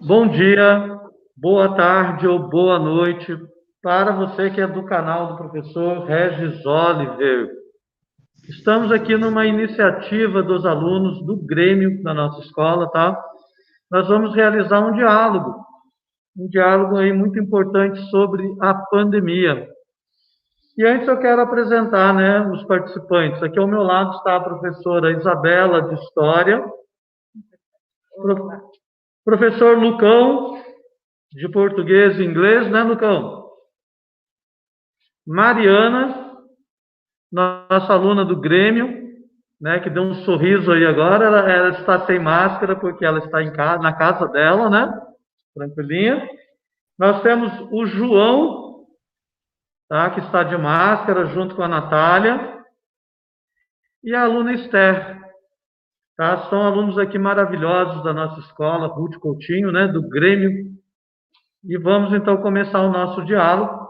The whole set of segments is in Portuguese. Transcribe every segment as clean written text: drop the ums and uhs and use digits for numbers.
Bom dia, boa tarde ou boa noite para você que é do canal do professor Regis Oliver. Estamos aqui numa iniciativa dos alunos do Grêmio da nossa escola, tá? Nós vamos realizar um diálogo aí muito importante sobre a pandemia. E antes eu quero apresentar, né, os participantes. Aqui ao meu lado está a professora Isabela, de História, professor Lucão, de Português e Inglês, né, Lucão? Mariana, nossa aluna do Grêmio, né, que deu um sorriso aí agora, ela está sem máscara porque ela está em casa, na casa dela, né? Tranquilinha. Nós temos o João, tá, que está de máscara junto com a Natália, e a aluna Esther, tá? São alunos aqui maravilhosos da nossa escola, Ruth Coutinho, né, do Grêmio. E vamos então começar o nosso diálogo.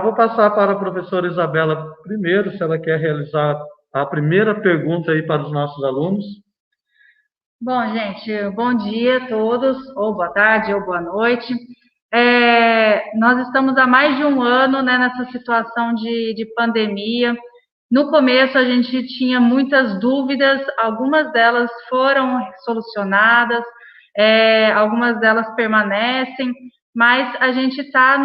Vou passar para a professora Isabela primeiro, se ela quer realizar a primeira pergunta aí para os nossos alunos. Bom, gente, bom dia a todos, ou boa tarde, ou boa noite. Nós estamos há mais de um ano, né, nessa situação de pandemia. No começo a gente tinha muitas dúvidas, algumas delas foram solucionadas, algumas delas permanecem, mas a gente está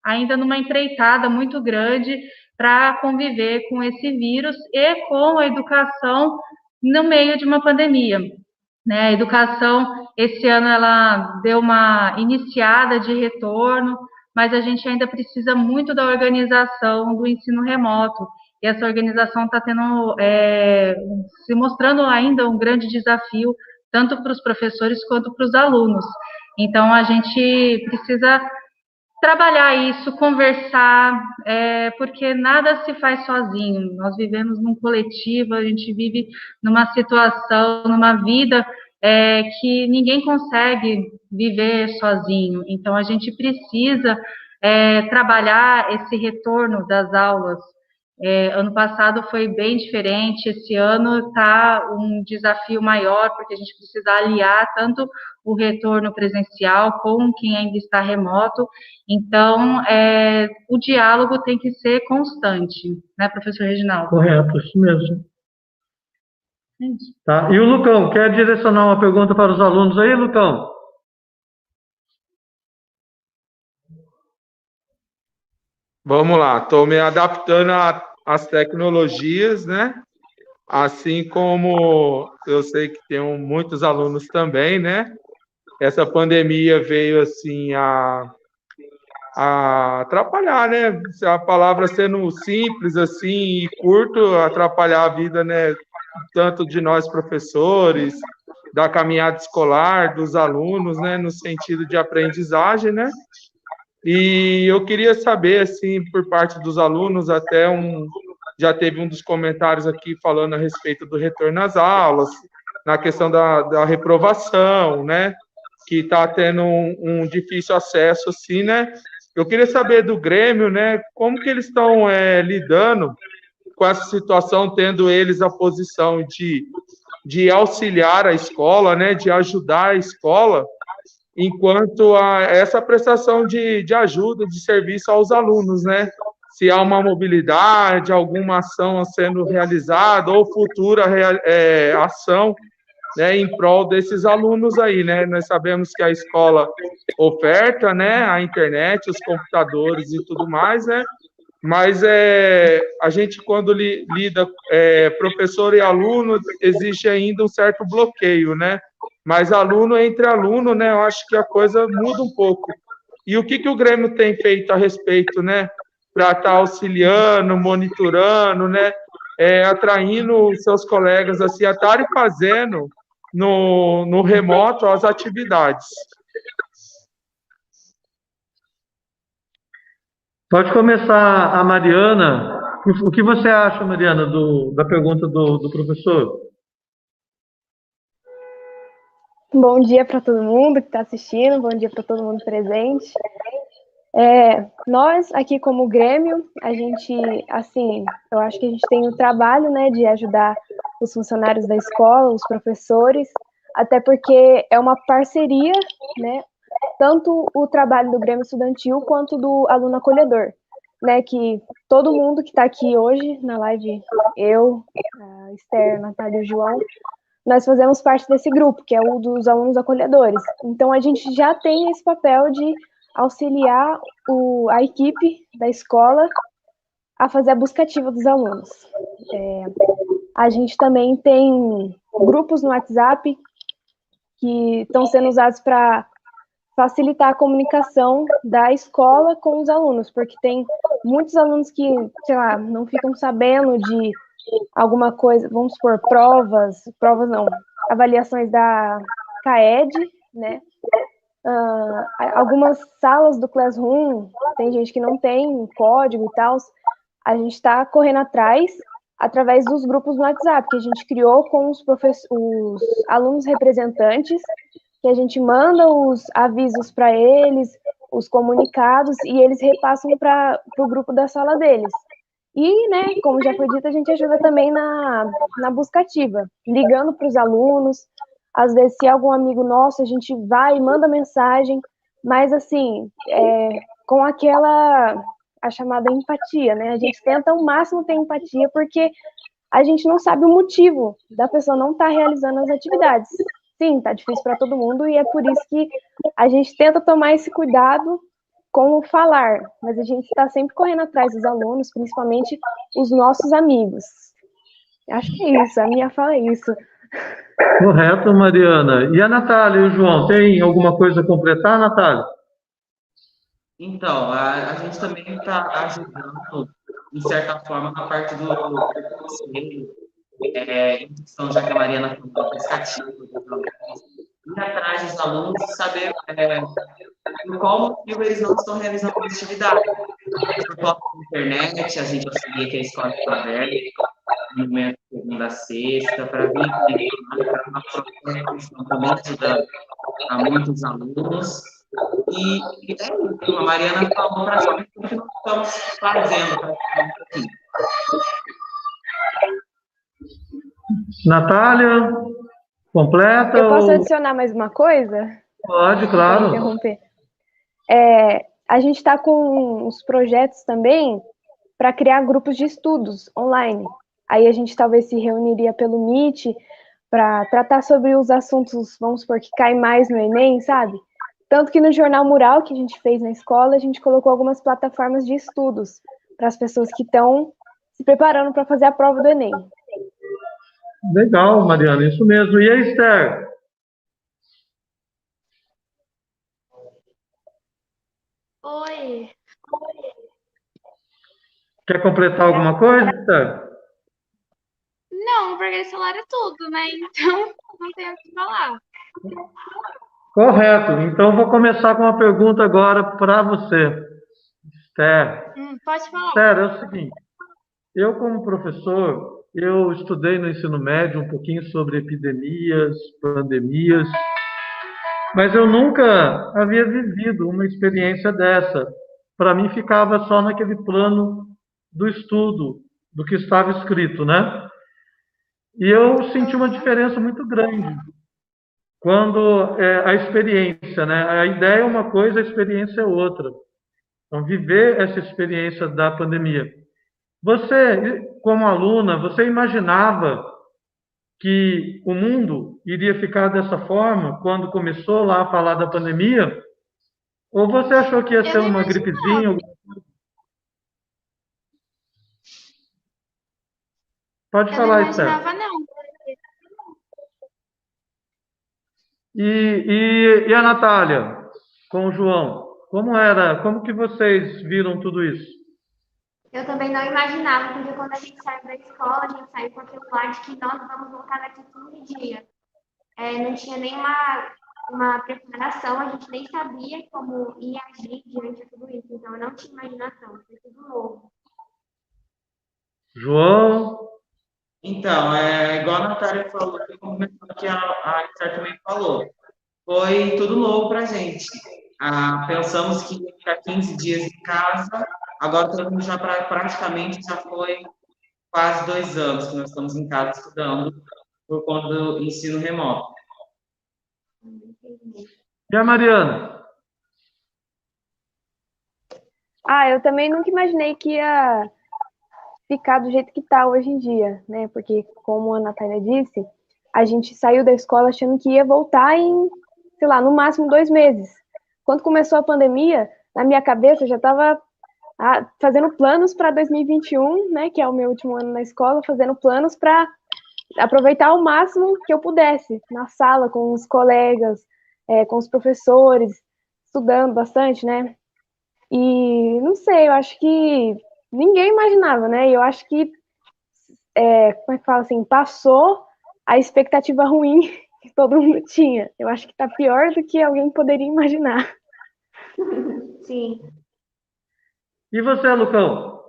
ainda numa empreitada muito grande para conviver com esse vírus e com a educação no meio de uma pandemia, né? A educação, esse ano, ela deu uma iniciada de retorno, mas a gente ainda precisa muito da organização do ensino remoto, e essa organização está se mostrando ainda um grande desafio, tanto para os professores quanto para os alunos. Então, a gente precisa trabalhar isso, conversar, porque nada se faz sozinho. Nós vivemos num coletivo, a gente vive numa situação, numa vida que ninguém consegue viver sozinho. Então, a gente precisa trabalhar esse retorno das aulas. Ano passado foi bem diferente, esse ano está um desafio maior, porque a gente precisa aliar tanto o retorno presencial com quem ainda está remoto. Então, o diálogo tem que ser constante, né, professor Reginaldo? Correto, isso mesmo. Tá. E o Lucão, quer direcionar uma pergunta para os alunos aí, Lucão? Vamos lá, estou me adaptando às tecnologias, né? Assim como eu sei que tem muitos alunos também, né? Essa pandemia veio assim a atrapalhar, né? A palavra sendo simples assim e curto, atrapalhar a vida, né? Tanto de nós professores, da caminhada escolar, dos alunos, né? No sentido de aprendizagem, né? E eu queria saber, assim, por parte dos alunos, já teve um dos comentários aqui falando a respeito do retorno às aulas, na questão da reprovação, né? Que está tendo um difícil acesso, assim, né? Eu queria saber do Grêmio, né? Como que eles estão lidando com essa situação, tendo eles a posição de auxiliar a escola, né? De ajudar a escola, enquanto a essa prestação de ajuda, de serviço aos alunos, né? Se há uma mobilidade, alguma ação sendo realizada ou futura ação, né, em prol desses alunos aí, né? Nós sabemos que a escola oferta, né, a internet, os computadores e tudo mais, né? Mas a gente, quando lida professor e aluno, existe ainda um certo bloqueio, né? Mas aluno entre aluno, né? Eu acho que a coisa muda um pouco. E o que o Grêmio tem feito a respeito, né? Para estar auxiliando, monitorando, né? Atraindo seus colegas assim, a estarem fazendo no remoto as atividades. Pode começar a Mariana. O que você acha, Mariana, da pergunta do professor? Bom dia para todo mundo que está assistindo, bom dia para todo mundo presente. Nós, aqui como Grêmio, a gente, assim, eu acho que a gente tem o trabalho, né, de ajudar os funcionários da escola, os professores, até porque é uma parceria, né, tanto o trabalho do Grêmio Estudantil quanto do aluno acolhedor, né, que todo mundo que está aqui hoje na live, eu, a Esther, a Natália e o João, nós fazemos parte desse grupo, que é o dos alunos acolhedores. Então, a gente já tem esse papel de auxiliar a equipe da escola a fazer a busca ativa dos alunos. A gente também tem grupos no WhatsApp que estão sendo usados para facilitar a comunicação da escola com os alunos, porque tem muitos alunos que, sei lá, não ficam sabendo de alguma coisa, vamos supor, provas não, avaliações da CAED, né? Algumas salas do Classroom, tem gente que não tem código e tal, a gente está correndo atrás, através dos grupos no WhatsApp, que a gente criou com os alunos representantes, que a gente manda os avisos para eles, os comunicados, e eles repassam para o grupo da sala deles. E, né, como já foi dito, a gente ajuda também na busca ativa, ligando para os alunos, às vezes se é algum amigo nosso, a gente vai e manda mensagem, mas assim, com a chamada empatia, né, a gente tenta ao máximo ter empatia, porque a gente não sabe o motivo da pessoa não estar realizando as atividades. Sim, tá difícil para todo mundo, e é por isso que a gente tenta tomar esse cuidado com o falar, mas a gente está sempre correndo atrás dos alunos, principalmente os nossos amigos. Acho que é isso, a minha fala é isso. Correto, Mariana. E a Natália e o João, tem alguma coisa a completar, Natália? Então, a gente também está ajudando, de certa forma, na parte do conselho, então, já que a Mariana falou do aplicativo, ir atrás dos alunos e saber por qual motivo eles não estão realizando a atividade. Por falta de internet, a gente auxilia que a escola está aberta, no momento de segunda a sexta, para vir também ajudando a muitos alunos. E é isso, a Mariana falou praticamente o que nós estamos fazendo praticamente. Natália, completa? Eu posso adicionar mais uma coisa? Pode, claro. Interromper. A gente está com os projetos também para criar grupos de estudos online. Aí a gente talvez se reuniria pelo Meet para tratar sobre os assuntos, vamos supor, que caem mais no Enem, sabe? Tanto que no Jornal Mural que a gente fez na escola, a gente colocou algumas plataformas de estudos para as pessoas que estão se preparando para fazer a prova do Enem. Legal, Mariana, isso mesmo. E a Esther? Oi. Quer completar alguma coisa, Esther? Não, porque celular é tudo, né? Então, não tenho o que falar. Correto. Então, vou começar com uma pergunta agora para você, Esther. Pode falar. Esther, é o seguinte. Eu, como professor, eu estudei no ensino médio um pouquinho sobre epidemias, pandemias, mas eu nunca havia vivido uma experiência dessa. Para mim, ficava só naquele plano do estudo, do que estava escrito, né? E eu senti uma diferença muito grande quando a experiência, né? A ideia é uma coisa, a experiência é outra. Então, viver essa experiência da pandemia. Você, como aluna, você imaginava que o mundo iria ficar dessa forma quando começou lá a falar da pandemia? Ou você achou que ia ser uma gripezinha? Pode falar, Esther. Eu não imaginava, não. E a Natália, com o João? Como que vocês viram tudo isso? Eu também não imaginava, porque quando a gente saiu da escola, a gente saiu com aquilo lá de que nós vamos voltar daqui 15 dias. Não tinha nenhuma uma preparação, a gente nem sabia como ia agir diante de tudo isso. Então, eu não tinha imaginação, foi tudo novo. João? Então, igual a Natália falou, que a Esther também falou, foi tudo novo para a gente. Pensamos que ia ficar 15 dias em casa, agora todo mundo praticamente já foi quase 2 anos que nós estamos em casa estudando por conta do ensino remoto. E a Mariana? Eu também nunca imaginei que ia ficar do jeito que está hoje em dia, né? Porque, como a Natália disse, a gente saiu da escola achando que ia voltar em, sei lá, no máximo 2 meses. Quando começou a pandemia, na minha cabeça eu já estava fazendo planos para 2021, né? Que é o meu último ano na escola, fazendo planos para aproveitar ao máximo que eu pudesse na sala com os colegas, com os professores, estudando bastante, né? E não sei, eu acho que ninguém imaginava, né? E eu acho que, como é que fala assim, passou a expectativa ruim que todo mundo tinha. Eu acho que tá pior do que alguém poderia imaginar. Sim. E você, Lucão?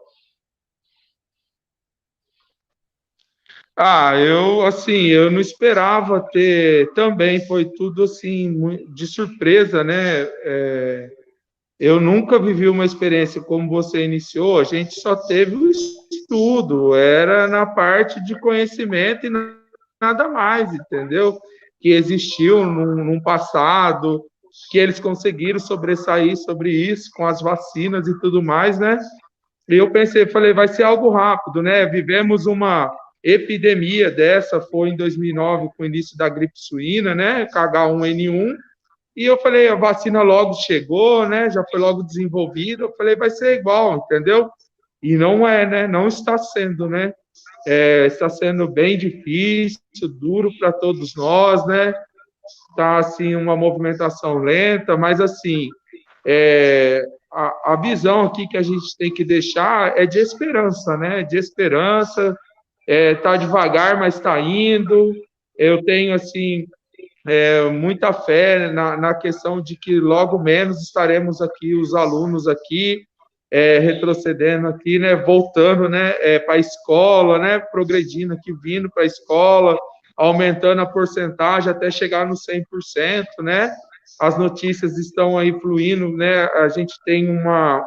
Eu não esperava ter também, foi tudo assim, de surpresa, né? Eu nunca vivi uma experiência como você iniciou, a gente só teve o estudo, era na parte de conhecimento e nada mais, entendeu? Que existiu num passado, que eles conseguiram sobressair sobre isso com as vacinas e tudo mais, né? E eu pensei, falei, vai ser algo rápido, né? Vivemos uma epidemia dessa, foi em 2009, com o início da gripe suína, né? H1N1, e eu falei, a vacina logo chegou, né? Já foi logo desenvolvida. Eu falei, vai ser igual, entendeu? E não é, né? Não está sendo, né? Está sendo bem difícil, duro para todos nós, né? Está assim uma movimentação lenta, mas assim a visão aqui que a gente tem que deixar é de esperança, né? De esperança, tá devagar, mas está indo. Eu tenho assim muita fé na questão de que logo menos estaremos aqui, os alunos aqui, retrocedendo aqui, né, voltando, né, para a escola, né, progredindo aqui, vindo para a escola, aumentando a porcentagem até chegar no 100%, né, as notícias estão aí fluindo, né, a gente tem uma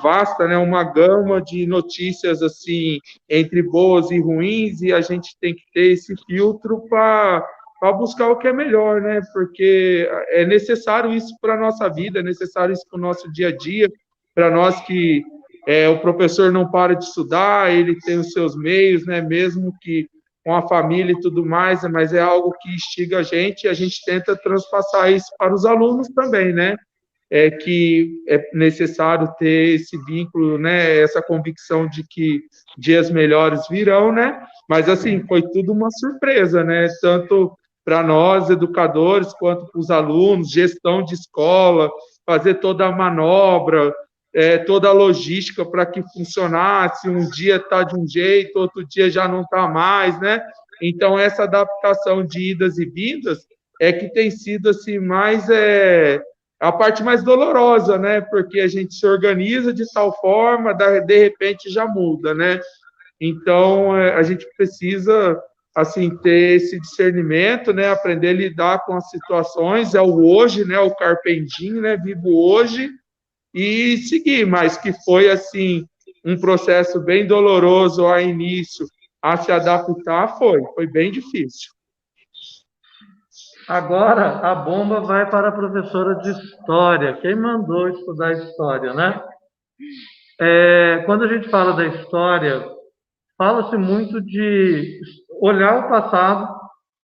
vasta, né, uma gama de notícias, assim, entre boas e ruins, e a gente tem que ter esse filtro para buscar o que é melhor, né? Porque é necessário isso para a nossa vida, é necessário isso para o nosso dia a dia, para nós que o professor não para de estudar, ele tem os seus meios, né? Mesmo que com a família e tudo mais, mas é algo que instiga a gente e a gente tenta transpassar isso para os alunos também, né? Que é necessário ter esse vínculo, né? Essa convicção de que dias melhores virão, né? Mas, assim, foi tudo uma surpresa, né? Tanto para nós, educadores, quanto para os alunos, gestão de escola, fazer toda a manobra, toda a logística para que funcionasse. Um dia está de um jeito, outro dia já não está mais, né? Então, essa adaptação de idas e vindas é que tem sido, assim, mais a parte mais dolorosa, né? Porque a gente se organiza de tal forma, de repente já muda, né? Então, a gente precisa, assim, ter esse discernimento, né? Aprender a lidar com as situações, é o hoje, né? O carpe diem, né? Vivo hoje e seguir, mas que foi, assim, um processo bem doloroso ao início, a se adaptar, foi bem difícil. Agora a bomba vai para a professora de história. Quem mandou estudar história, né? Quando a gente fala da história, fala-se muito de olhar o passado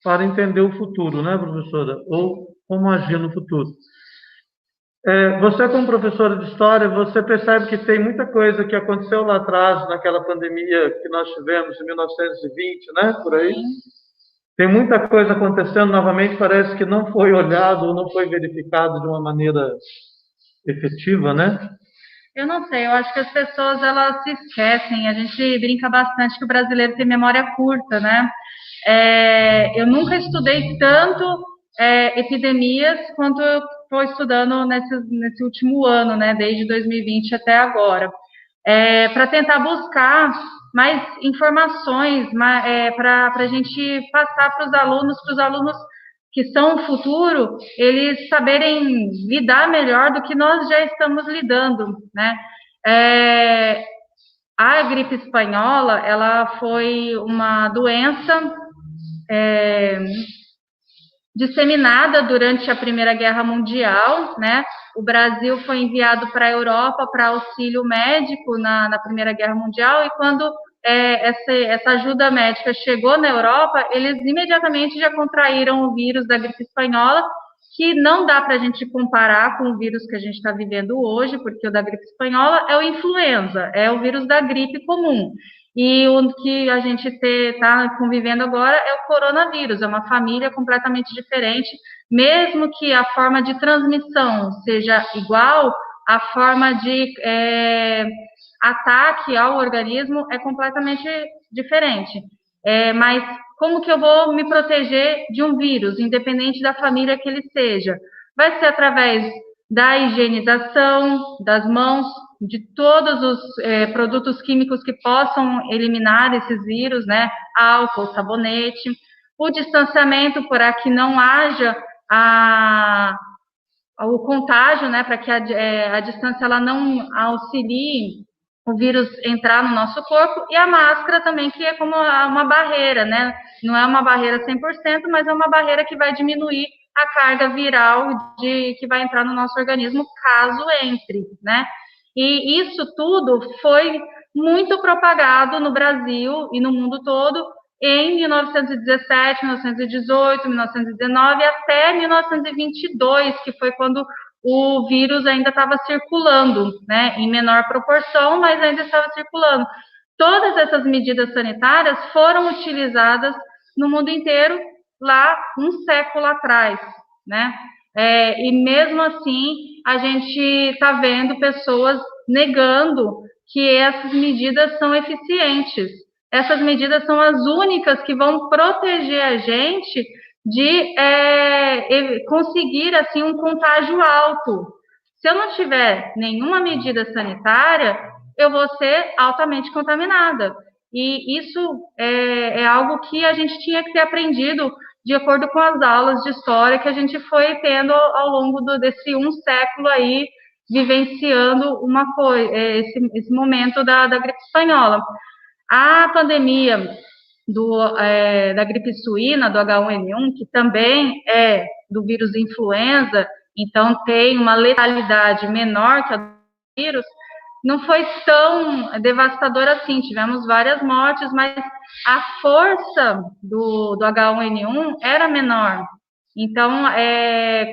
para entender o futuro, né, professora? Ou como agir no futuro. Você, como professora de história, você percebe que tem muita coisa que aconteceu lá atrás, naquela pandemia que nós tivemos em 1920, né, por aí. Tem muita coisa acontecendo novamente, parece que não foi olhado ou não foi verificado de uma maneira efetiva, né? Eu não sei, eu acho que as pessoas, elas se esquecem, a gente brinca bastante que o brasileiro tem memória curta, né? Eu nunca estudei tanto epidemias quanto eu estou estudando nesse último ano, né? Desde 2020 até agora. Para tentar buscar mais informações para a gente passar para os alunos que são o futuro, eles saberem lidar melhor do que nós já estamos lidando, né? A gripe espanhola, ela foi uma doença disseminada durante a Primeira Guerra Mundial, né? O Brasil foi enviado para a Europa para auxílio médico na Primeira Guerra Mundial, e quando essa ajuda médica chegou na Europa, eles imediatamente já contraíram o vírus da gripe espanhola, que não dá para a gente comparar com o vírus que a gente está vivendo hoje, porque o da gripe espanhola é o influenza, é o vírus da gripe comum. E o que a gente está convivendo agora é o coronavírus, é uma família completamente diferente, mesmo que a forma de transmissão seja igual, a forma de ataque ao organismo é completamente diferente. Mas como que eu vou me proteger de um vírus, independente da família que ele seja? Vai ser através da higienização das mãos, de todos os produtos químicos que possam eliminar esses vírus, né? Álcool, sabonete, o distanciamento para que não haja o contágio, né? Para que a distância ela não auxilie o vírus entrar no nosso corpo, e a máscara também, que é como uma barreira, né? Não é uma barreira 100%, mas é uma barreira que vai diminuir a carga viral que vai entrar no nosso organismo caso entre, né? E isso tudo foi muito propagado no Brasil e no mundo todo em 1917, 1918, 1919 até 1922, que foi quando o vírus ainda estava circulando, né, em menor proporção, mas ainda estava circulando. Todas essas medidas sanitárias foram utilizadas no mundo inteiro lá um século atrás, né? E mesmo assim, a gente está vendo pessoas negando que essas medidas são eficientes. Essas medidas são as únicas que vão proteger a gente de conseguir, assim, um contágio alto. Se eu não tiver nenhuma medida sanitária, eu vou ser altamente contaminada. E isso é algo que a gente tinha que ter aprendido de acordo com as aulas de história que a gente foi tendo ao longo desse século aí, vivenciando esse momento da gripe espanhola. A pandemia da gripe suína, do H1N1, que também é do vírus influenza, então tem uma letalidade menor que a do vírus, não foi tão devastadora assim. Tivemos várias mortes, mas a força do H1N1 era menor. Então,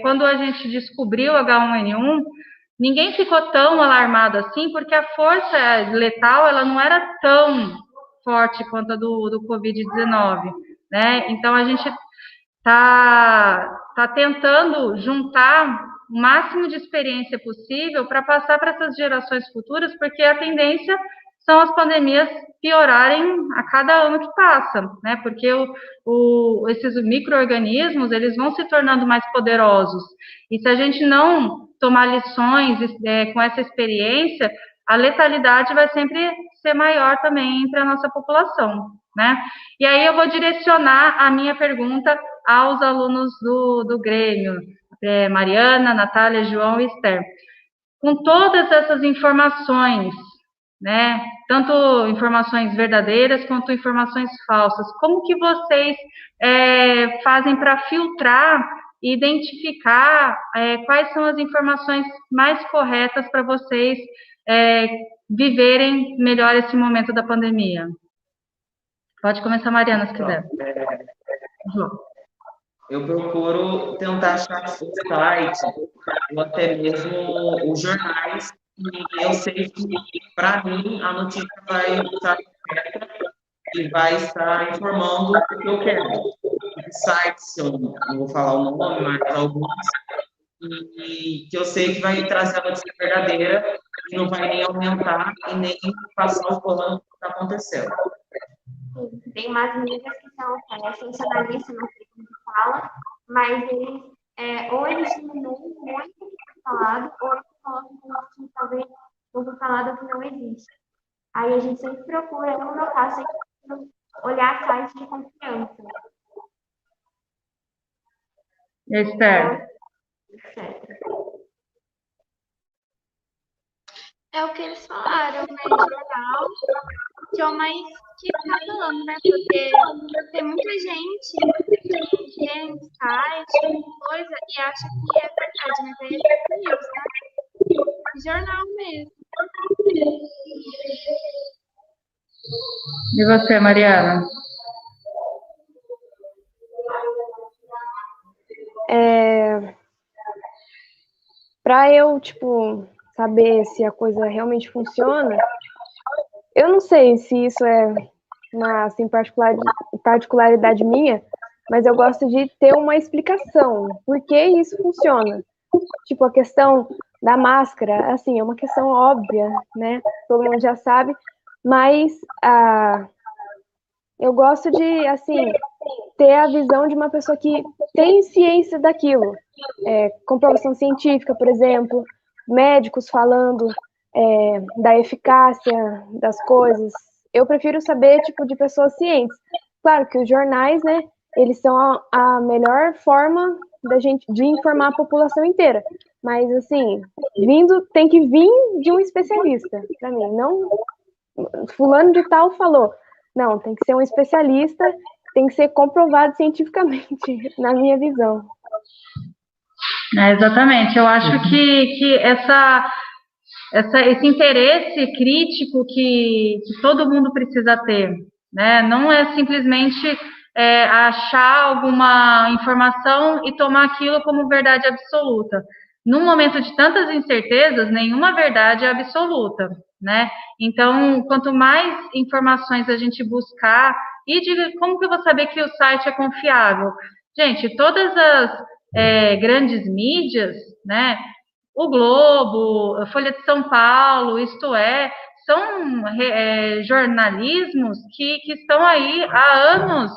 quando a gente descobriu o H1N1, ninguém ficou tão alarmado assim, porque a força letal ela não era tão forte quanto a do Covid-19, né? Então, a gente tá tentando juntar o máximo de experiência possível para passar para essas gerações futuras, porque a tendência são as pandemias piorarem a cada ano que passa, né? Porque esses micro-organismos, eles vão se tornando mais poderosos. E se a gente não tomar lições com essa experiência, a letalidade vai sempre ser maior também entre a nossa população, né? E aí eu vou direcionar a minha pergunta aos alunos do Grêmio, Mariana, Natália, João e Esther. Com todas essas informações, né, tanto informações verdadeiras quanto informações falsas, como que vocês fazem para filtrar e identificar quais são as informações mais corretas para vocês viverem melhor esse momento da pandemia? Pode começar, Mariana, se quiser. Eu procuro tentar achar o site, ou até mesmo os jornais, e eu sei que, para mim, a notícia vai estar correta e vai estar informando o que eu quero. Sites, eu não vou falar o nome, mas alguns, e que eu sei que vai trazer a notícia verdadeira e não vai nem aumentar e nem passar o pano do que está acontecendo. Sim, tem umas mídias que são sensacionalistas, não sei como se fala, mas eles ou eles diminuem muito o que foi falado, ou eles colocam que talvez não foi falado que não existe. Aí a gente sempre procura, no meu caso, sempre olhar sites de confiança. Esther. etc. É o que eles falaram, né? Jornal, que é o mais que tá falando, né? Porque tem muita gente que vê em site, coisa, e acha que é verdade, mas aí é fake news, tá? Jornal mesmo. E você, Mariana? Para eu, tipo, saber se a coisa realmente funciona, eu não sei se isso é uma assim, particularidade minha, mas eu gosto de ter uma explicação, por que isso funciona. Tipo, a questão da máscara, assim, é uma questão óbvia, né? Todo mundo já sabe, mas eu gosto de, assim, ter a visão de uma pessoa que tem ciência daquilo. Comprovação científica, por exemplo, médicos falando da eficácia das coisas. Eu prefiro saber, tipo, de pessoas cientes. Claro que os jornais, né, eles são a melhor forma da gente de informar a população inteira. Mas, assim, tem que vir de um especialista, para mim. Não, fulano de tal falou. Não, tem que ser um especialista, tem que ser comprovado cientificamente, na minha visão. Exatamente. Eu acho que esse interesse crítico que todo mundo precisa ter, né? Não é simplesmente achar alguma informação e tomar aquilo como verdade absoluta. Num momento de tantas incertezas, nenhuma verdade é absoluta, né? Então, quanto mais informações a gente buscar, como que eu vou saber que o site é confiável? Gente, todas as grandes mídias, né? O Globo, a Folha de São Paulo, Isto É, são jornalismos que estão aí há anos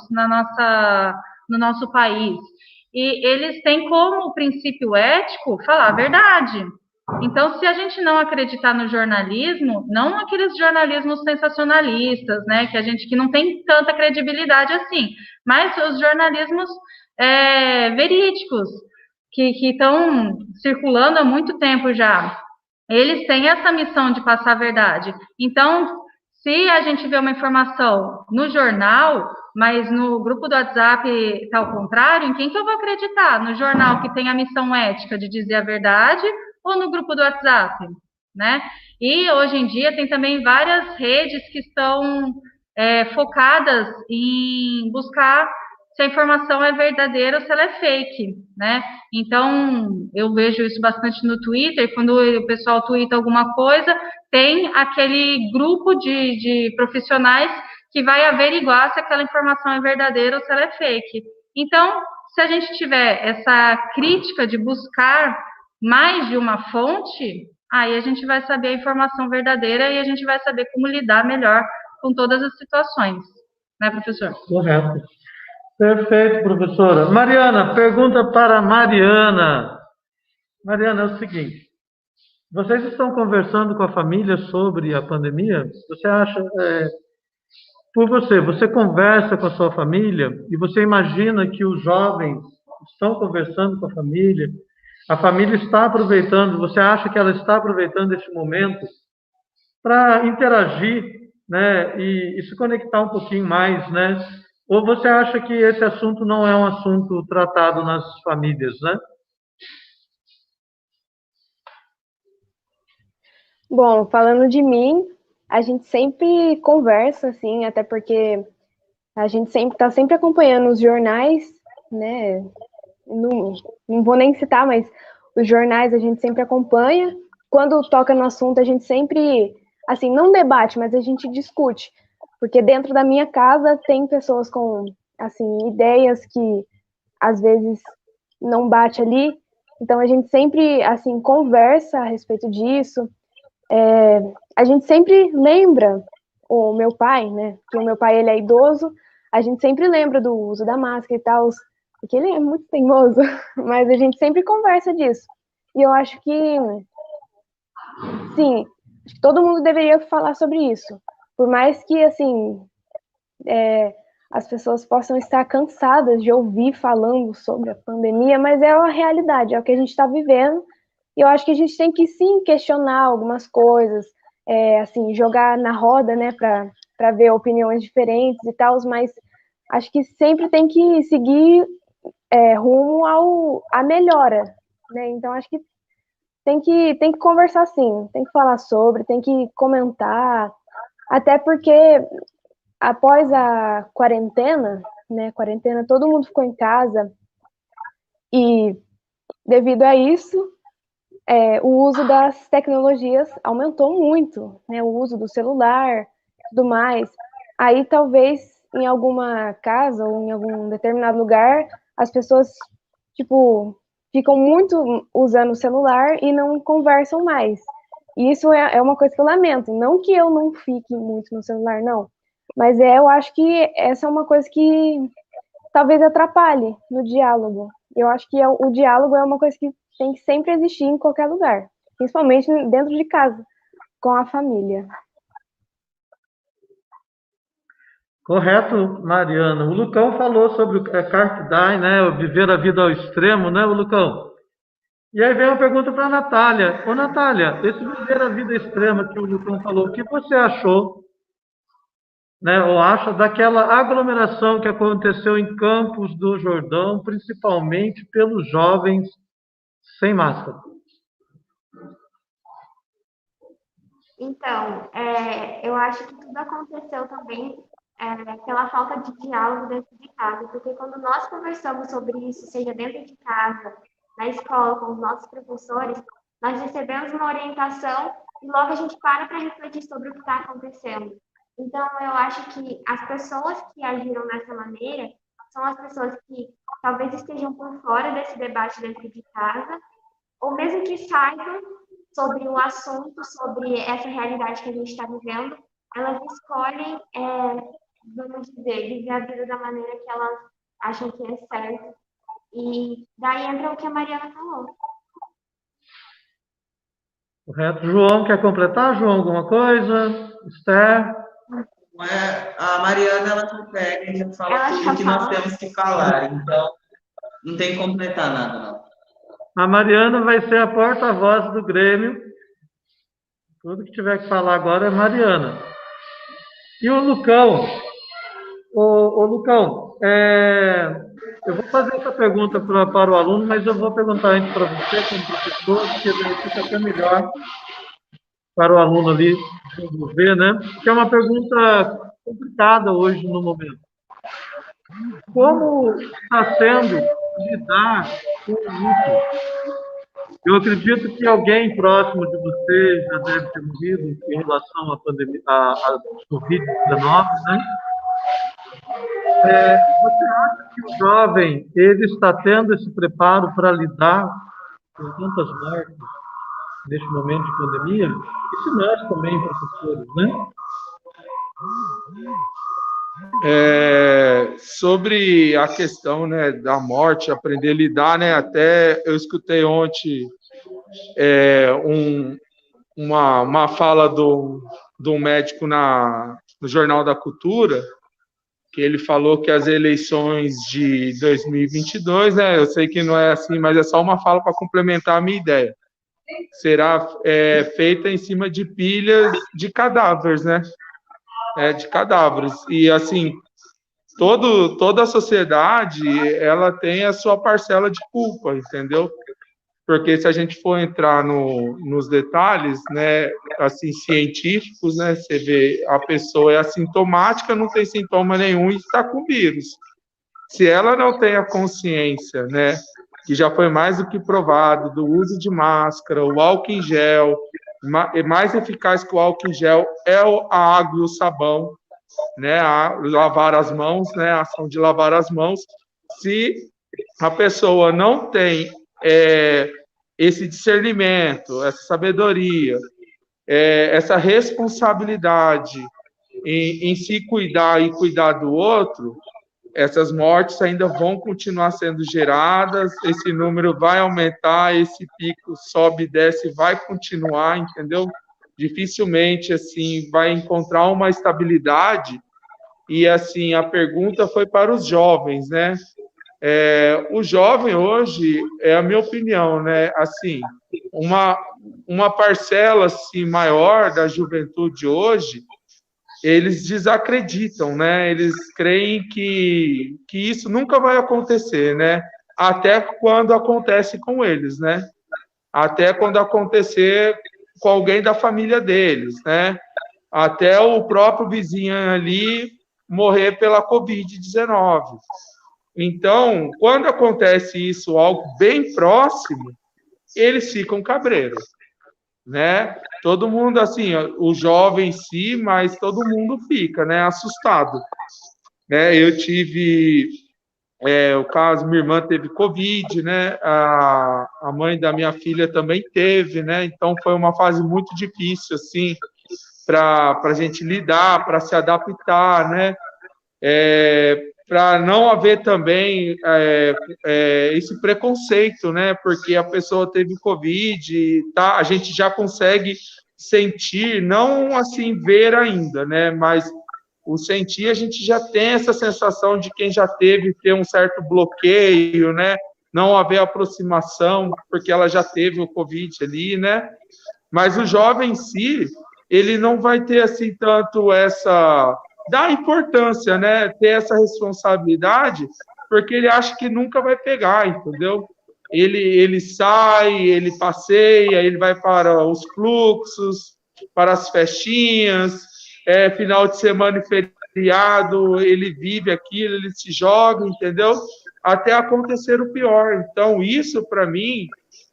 no nosso país. E eles têm como princípio ético falar a verdade. Então, se a gente não acreditar no jornalismo, não aqueles jornalismos sensacionalistas, né, que não tem tanta credibilidade assim, mas os jornalismos verídicos, que estão circulando há muito tempo já. Eles têm essa missão de passar a verdade. Então, se a gente vê uma informação no jornal, mas no grupo do WhatsApp está ao contrário, em quem que eu vou acreditar? No jornal que tem a missão ética de dizer a verdade ou no grupo do WhatsApp, né? E hoje em dia tem também várias redes que estão focadas em buscar se a informação é verdadeira ou se ela é fake, né? Então, eu vejo isso bastante no Twitter, quando o pessoal twitta alguma coisa, tem aquele grupo de profissionais que vai averiguar se aquela informação é verdadeira ou se ela é fake. Então, se a gente tiver essa crítica de buscar mais de uma fonte, aí a gente vai saber a informação verdadeira e a gente vai saber como lidar melhor com todas as situações, né, professor? Correto. Perfeito, professora. Mariana, pergunta para Mariana. Mariana, é o seguinte: vocês estão conversando com a família sobre a pandemia? Você acha, você conversa com a sua família e você imagina que os jovens estão conversando com a família está aproveitando, você acha que ela está aproveitando esse momento para interagir, né, e se conectar um pouquinho mais, né? Ou você acha que esse assunto não é um assunto tratado nas famílias, né? Bom, falando de mim, a gente sempre conversa, assim, até porque a gente está sempre acompanhando os jornais, né? Não vou nem citar, mas os jornais a gente sempre acompanha. Quando toca no assunto, a gente sempre, assim, não debate, mas a gente discute. Porque dentro da minha casa tem pessoas com, assim, ideias que às vezes não bate ali. Então a gente sempre, assim, conversa a respeito disso. A gente sempre lembra o meu pai, né? Que o meu pai, ele é idoso. A gente sempre lembra do uso da máscara e tal, porque ele é muito teimoso, mas a gente sempre conversa disso. E eu acho que, sim, acho que todo mundo deveria falar sobre isso. Por mais que, assim, as pessoas possam estar cansadas de ouvir falando sobre a pandemia, mas é a realidade, é o que a gente está vivendo, e eu acho que a gente tem que sim questionar algumas coisas, assim, jogar na roda, né, para ver opiniões diferentes e tal, mas acho que sempre tem que seguir rumo à melhora, né? Então acho que tem que conversar sim, tem que falar sobre, tem que comentar, até porque após a quarentena, né, todo mundo ficou em casa e devido a isso, o uso das tecnologias aumentou muito, né, o uso do celular, e tudo mais. Aí talvez em alguma casa ou em algum determinado lugar as pessoas tipo ficam muito usando o celular e não conversam mais. E isso é uma coisa que eu lamento. Não que eu não fique muito no celular, não. Mas eu acho que essa é uma coisa que talvez atrapalhe no diálogo. Eu acho que o diálogo é uma coisa que tem que sempre existir em qualquer lugar, principalmente dentro de casa, com a família. Correto, Mariana. O Lucão falou sobre o Cartidai, né? O viver a vida ao extremo, né, o Lucão? E aí vem uma pergunta para a Natália. Ô, Natália, esse viver a vida extrema que o Lucão falou, o que você achou, né, ou acha daquela aglomeração que aconteceu em Campos do Jordão, principalmente pelos jovens sem máscara? Então, eu acho que tudo aconteceu também pela falta de diálogo dentro de casa, porque quando nós conversamos sobre isso, seja dentro de casa, na escola, com os nossos professores, nós recebemos uma orientação e logo a gente para refletir sobre o que está acontecendo. Então, eu acho que as pessoas que agiram dessa maneira são as pessoas que talvez estejam por fora desse debate dentro de casa, ou mesmo que saibam sobre o assunto, sobre essa realidade que a gente está vivendo, elas escolhem, vamos dizer, viver a vida da maneira que elas acham que é certo. E daí entra o que a Mariana falou. Correto. João, quer completar, João, alguma coisa? Esther? A Mariana, ela consegue, já fala tudo que nós temos que falar, então não tem que completar nada, não. A Mariana vai ser a porta-voz do Grêmio. Tudo que tiver que falar agora é Mariana. E o Lucão? O Lucão, eu vou fazer essa pergunta para o aluno, mas eu vou perguntar antes para você, como professor, porque daí fica até melhor para o aluno ali desenvolver, né? Que é uma pergunta complicada hoje no momento. Como está sendo lidar com isso? Eu acredito que alguém próximo de você já deve ter morrido em relação à pandemia, à Covid-19, né? Você acha que o jovem ele está tendo esse preparo para lidar com tantas mortes neste momento de pandemia? E se nós também, professores, né? Sobre a questão, né, da morte, aprender a lidar, né? Até eu escutei ontem uma fala do médico no Jornal da Cultura, que ele falou que as eleições de 2022, né? Eu sei que não é assim, mas é só uma fala para complementar a minha ideia. Será feita em cima de pilhas de cadáveres, né? De cadáveres. E, assim, toda a sociedade, ela tem a sua parcela de culpa, entendeu? Porque se a gente for entrar nos detalhes, né, assim, científicos, né, você vê a pessoa é assintomática, não tem sintoma nenhum e está com vírus. Se ela não tem a consciência, né, que já foi mais do que provado, do uso de máscara, o álcool em gel, mais eficaz que o álcool em gel é a água e o sabão, né, lavar as mãos, né, a ação de lavar as mãos. Se a pessoa não tem esse discernimento, essa sabedoria, essa responsabilidade em se cuidar e cuidar do outro, essas mortes ainda vão continuar sendo geradas, esse número vai aumentar, esse pico sobe e desce, vai continuar, entendeu? Dificilmente, assim, vai encontrar uma estabilidade e assim, a pergunta foi para os jovens, né? O jovem hoje, é a minha opinião, né? Assim, uma parcela assim, maior da juventude hoje, eles desacreditam, né? Eles creem que isso nunca vai acontecer, né? Até quando acontece com eles, né? Até quando acontecer com alguém da família deles, né? Até o próprio vizinho ali morrer pela Covid-19. Então, quando acontece isso, algo bem próximo, eles ficam cabreiros, né? Todo mundo, assim, o jovem em si, mas todo mundo fica, né, assustado. Né? Eu tive o caso, minha irmã teve Covid, né? A mãe da minha filha também teve, né? Então foi uma fase muito difícil, assim, para a gente lidar, para se adaptar, né? Para não haver também esse preconceito, né? Porque a pessoa teve Covid, tá? A gente já consegue sentir, não assim ver ainda, né? Mas o sentir, a gente já tem essa sensação de quem já teve ter um certo bloqueio, né? Não haver aproximação, porque ela já teve o Covid ali, né? Mas o jovem em si, ele não vai ter assim tanto essa dar importância, né? Ter essa responsabilidade, porque ele acha que nunca vai pegar, entendeu? Ele sai, ele passeia, ele vai para os fluxos, para as festinhas, final de semana e feriado, ele vive aquilo, ele se joga, entendeu? Até acontecer o pior. Então, isso, para mim,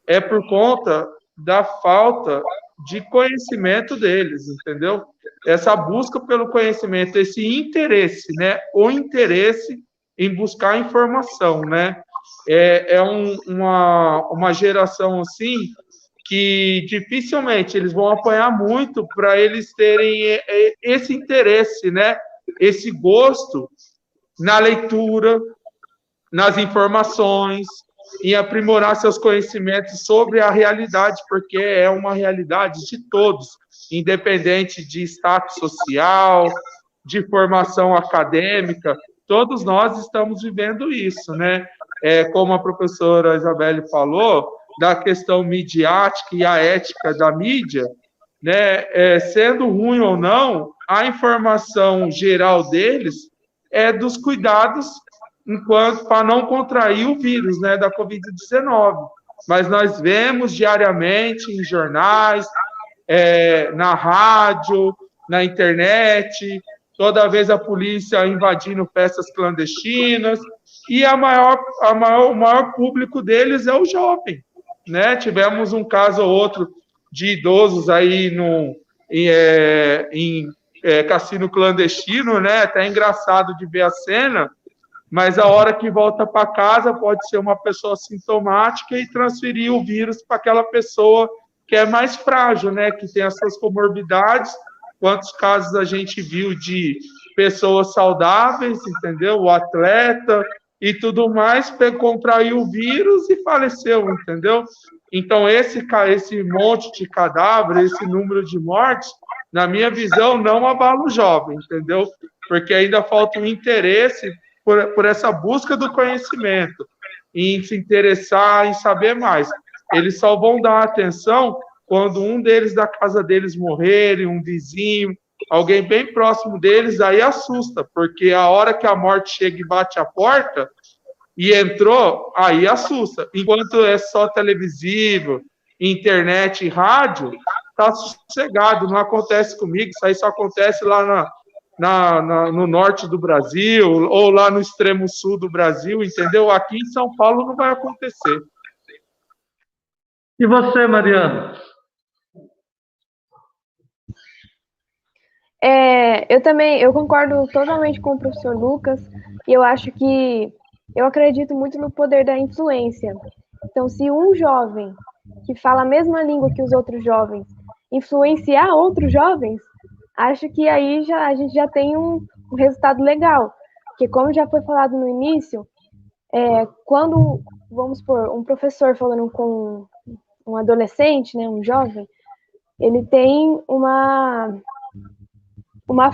é por conta da falta de conhecimento deles, entendeu? Essa busca pelo conhecimento, esse interesse, né? O interesse em buscar informação, né? Uma geração assim que dificilmente eles vão apanhar muito para eles terem esse interesse, né? Esse gosto na leitura, nas informações, em aprimorar seus conhecimentos sobre a realidade, porque é uma realidade de todos, independente de status social, de formação acadêmica, todos nós estamos vivendo isso, né? Como a professora Isabelle falou, da questão midiática e a ética da mídia, né? Sendo ruim ou não, a informação geral deles é dos cuidados enquanto para não contrair o vírus, né, da Covid-19. Mas nós vemos diariamente em jornais, na rádio, na internet, toda vez a polícia invadindo festas clandestinas, e o maior público deles é o jovem, né? Tivemos um caso ou outro de idosos aí em cassino clandestino, né? Até engraçado de ver a cena, mas a hora que volta para casa pode ser uma pessoa sintomática e transferir o vírus para aquela pessoa que é mais frágil, né, que tem as suas comorbidades. Quantos casos a gente viu de pessoas saudáveis, entendeu? O atleta e tudo mais, contraiu o vírus e faleceu, entendeu? Então, esse monte de cadáver, esse número de mortes, na minha visão, não abala o jovem, entendeu? Porque ainda falta um interesse por essa busca do conhecimento, em se interessar, em saber mais. Eles só vão dar atenção quando um deles da casa deles morrerem, um vizinho, alguém bem próximo deles, aí assusta, porque a hora que a morte chega e bate a porta, e entrou, aí assusta. Enquanto é só televisivo, internet e rádio, tá sossegado, não acontece comigo, isso aí só acontece lá no norte do Brasil, ou lá no extremo sul do Brasil, entendeu? Aqui em São Paulo não vai acontecer. E você, Mariana? Eu concordo totalmente com o professor Lucas, e eu acredito muito no poder da influência. Então, se um jovem que fala a mesma língua que os outros jovens influenciar outros jovens, acho que aí a gente já tem um resultado legal. Porque, como já foi falado no início, quando, vamos supor, um professor falando com um adolescente, né, um jovem, ele tem uma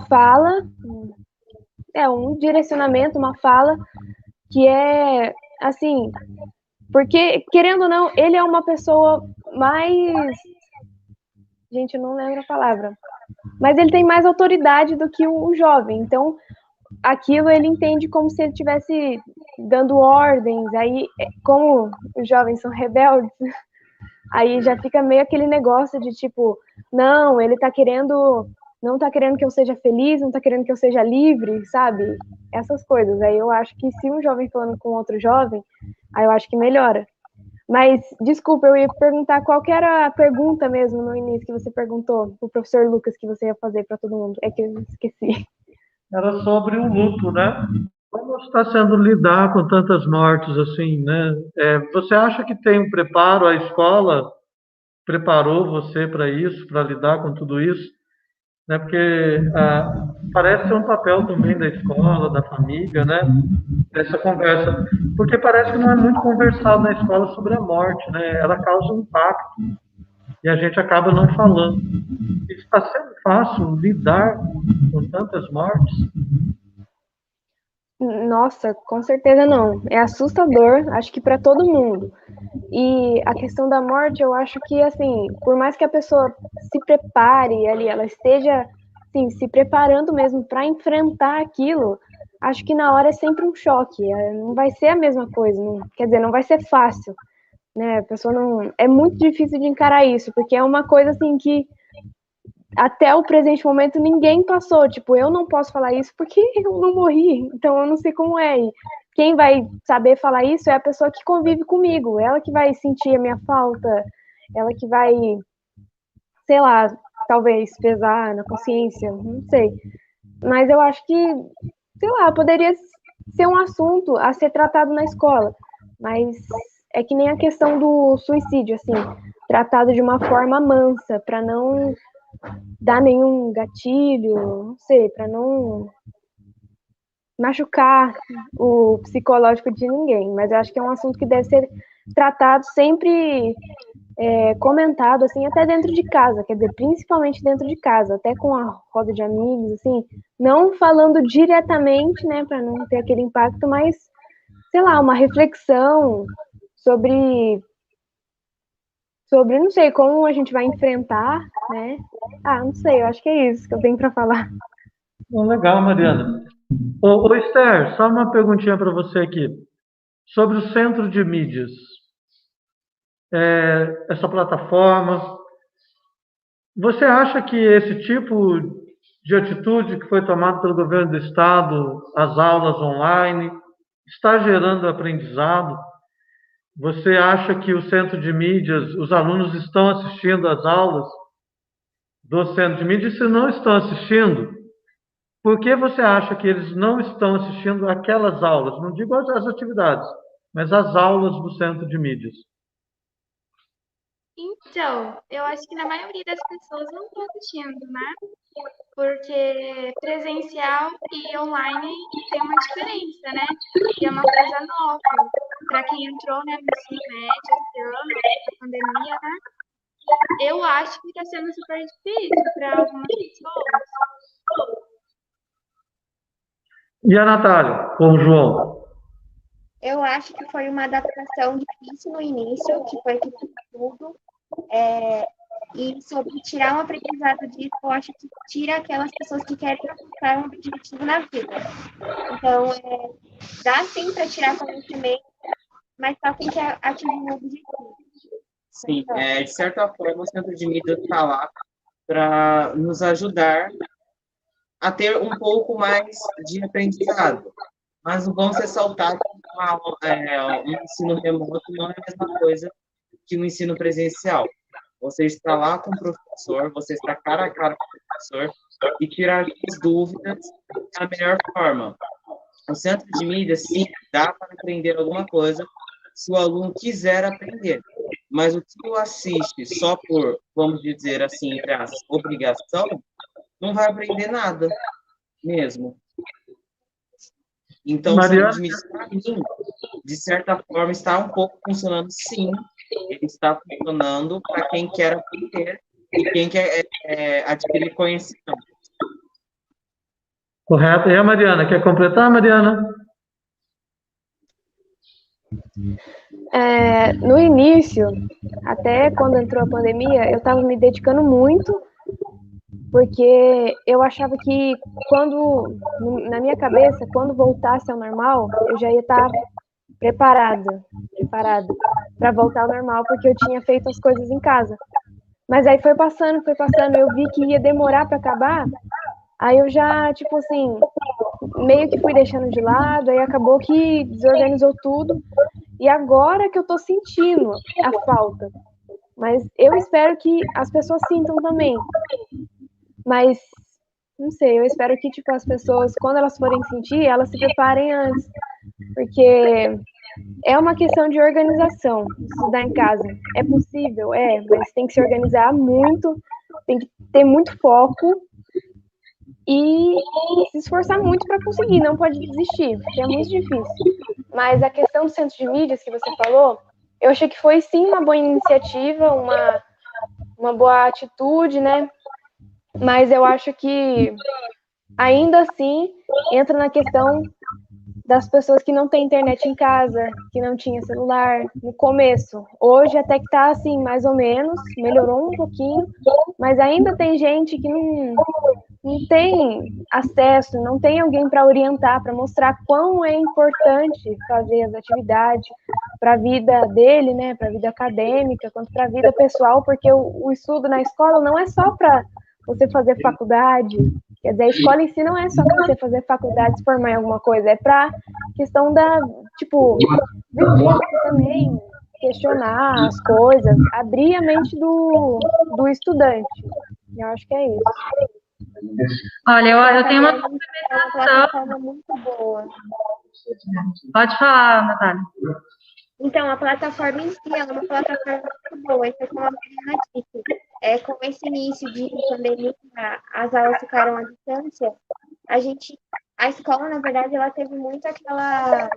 fala um direcionamento, uma fala que é, assim, porque, querendo ou não, ele é uma pessoa mais... Gente, eu não lembro a palavra. Mas ele tem mais autoridade do que o jovem. Então, aquilo ele entende como se ele estivesse dando ordens. Aí, como os jovens são rebeldes, aí já fica meio aquele negócio de tipo, não, ele não tá querendo que eu seja feliz, não tá querendo que eu seja livre, sabe? Essas coisas. Aí eu acho que se um jovem falando com outro jovem, aí eu acho que melhora. Mas, desculpa, eu ia perguntar qual que era a pergunta mesmo no início que você perguntou pro professor Lucas que você ia fazer para todo mundo. É que eu esqueci. Era sobre o luto, né? Como está sendo lidar com tantas mortes assim, né? Você acha que tem um preparo? A escola preparou você para isso, para lidar com tudo isso? Né? Porque parece ser um papel também da escola, da família, né? Essa conversa. Porque parece que não é muito conversado na escola sobre a morte, né? Ela causa um impacto e a gente acaba não falando. Está sendo fácil lidar com tantas mortes? Nossa, com certeza não. É assustador, acho que para todo mundo. E a questão da morte, eu acho que, assim, por mais que a pessoa se prepare ali, ela esteja, assim, se preparando mesmo para enfrentar aquilo, acho que na hora é sempre um choque. Não vai ser a mesma coisa, quer dizer, não vai ser fácil, né? A pessoa não. É muito difícil de encarar isso, porque é uma coisa, assim, que até o presente momento ninguém passou. Tipo, eu não posso falar isso porque eu não morri, então eu não sei como é. E quem vai saber falar isso é a pessoa que convive comigo, ela que vai sentir a minha falta, ela que vai, sei lá, talvez pesar na consciência, não sei. Mas eu acho que, sei lá, poderia ser um assunto a ser tratado na escola, mas é que nem a questão do suicídio, assim, tratado de uma forma mansa, para não dar nenhum gatilho, não sei, para não machucar o psicológico de ninguém. Mas eu acho que é um assunto que deve ser tratado sempre, comentado, assim, até dentro de casa, quer dizer, principalmente dentro de casa, até com a roda de amigos, assim, não falando diretamente, né, para não ter aquele impacto, mas, sei lá, uma reflexão sobre, não sei, como a gente vai enfrentar, né? Não sei, eu acho que é isso que eu tenho para falar. Legal, Mariana. Ô, Esther, só uma perguntinha para você aqui. Sobre o centro de mídias, essa plataforma, você acha que esse tipo de atitude que foi tomada pelo governo do Estado, as aulas online, está gerando aprendizado? Você acha que o centro de mídias, os alunos estão assistindo às aulas do centro de mídias? E se não estão assistindo, por que você acha que eles não estão assistindo aquelas aulas? Não digo as atividades, mas as aulas do centro de mídias. Então, eu acho que na maioria das pessoas não estão assistindo, né? Porque presencial e online tem uma diferença, né? E é uma coisa nova. Para quem entrou, né, no ensino médio esse ano, na pandemia, né? Eu acho que está sendo super difícil para algumas pessoas. E a Natália, com o João? Eu acho que foi uma adaptação difícil no início, que foi tudo. E sobre tirar um aprendizado disso, eu acho que tira aquelas pessoas que querem alcançar um objetivo na vida. Então, dá sim para tirar conhecimento, mas só tem que atingir um objetivo. Sim, de certa forma, o centro de mídia está lá para nos ajudar a ter um pouco mais de aprendizado. Mas não vamos ressaltar que um ensino remoto não é a mesma coisa que um ensino presencial. Você está lá com o professor, você está cara a cara com o professor e tirar as dúvidas da melhor forma. O centro de mídia, sim, dá para aprender alguma coisa se o aluno quiser aprender. Mas o que o assiste só por, vamos dizer assim, entre as obrigação, não vai aprender nada mesmo. Então, Mariana? o centro de mídia, para mim, de certa forma, está um pouco funcionando, sim. Ele está funcionando para quem quer aprender e quem quer adquirir conhecimento. Correto. E a Mariana, quer completar, Mariana? No início, até quando entrou a pandemia, eu estava me dedicando muito, porque eu achava que na minha cabeça, quando voltasse ao normal, eu já ia estar preparada para voltar ao normal, porque eu tinha feito as coisas em casa. Mas aí foi passando, eu vi que ia demorar para acabar, aí eu já, tipo assim, meio que fui deixando de lado, aí acabou que desorganizou tudo, e agora que eu tô sentindo a falta. Mas eu espero que as pessoas sintam também. Mas, não sei, eu espero que, tipo, as pessoas, quando elas forem sentir, elas se preparem antes. Porque é uma questão de organização, estudar em casa. É possível? É, mas tem que se organizar muito, tem que ter muito foco e se esforçar muito para conseguir, não pode desistir, porque é muito difícil. Mas a questão do centro de mídias que você falou, eu achei que foi sim uma boa iniciativa, uma boa atitude, né? Mas eu acho que ainda assim entra na questão das pessoas que não têm internet em casa, que não tinha celular no começo. Hoje até que tá assim, mais ou menos, melhorou um pouquinho, mas ainda tem gente que não tem acesso, não tem alguém para orientar, para mostrar quão é importante fazer as atividades para a vida dele, né, para a vida acadêmica, quanto para a vida pessoal, porque o estudo na escola não é só para você fazer faculdade, quer dizer, a escola em si não é só para você fazer faculdade, se formar em alguma coisa, é para questão da, tipo, vivência também, questionar as coisas, abrir a mente do estudante. Eu acho que é isso. Olha, eu tenho uma É uma complementação. plataforma muito boa. Pode falar, Natália. Então, a plataforma em si é uma plataforma muito boa. Isso é como a Mariana disse. Com esse início de pandemia, as aulas ficaram à distância. A escola, na verdade, ela teve muito aquela,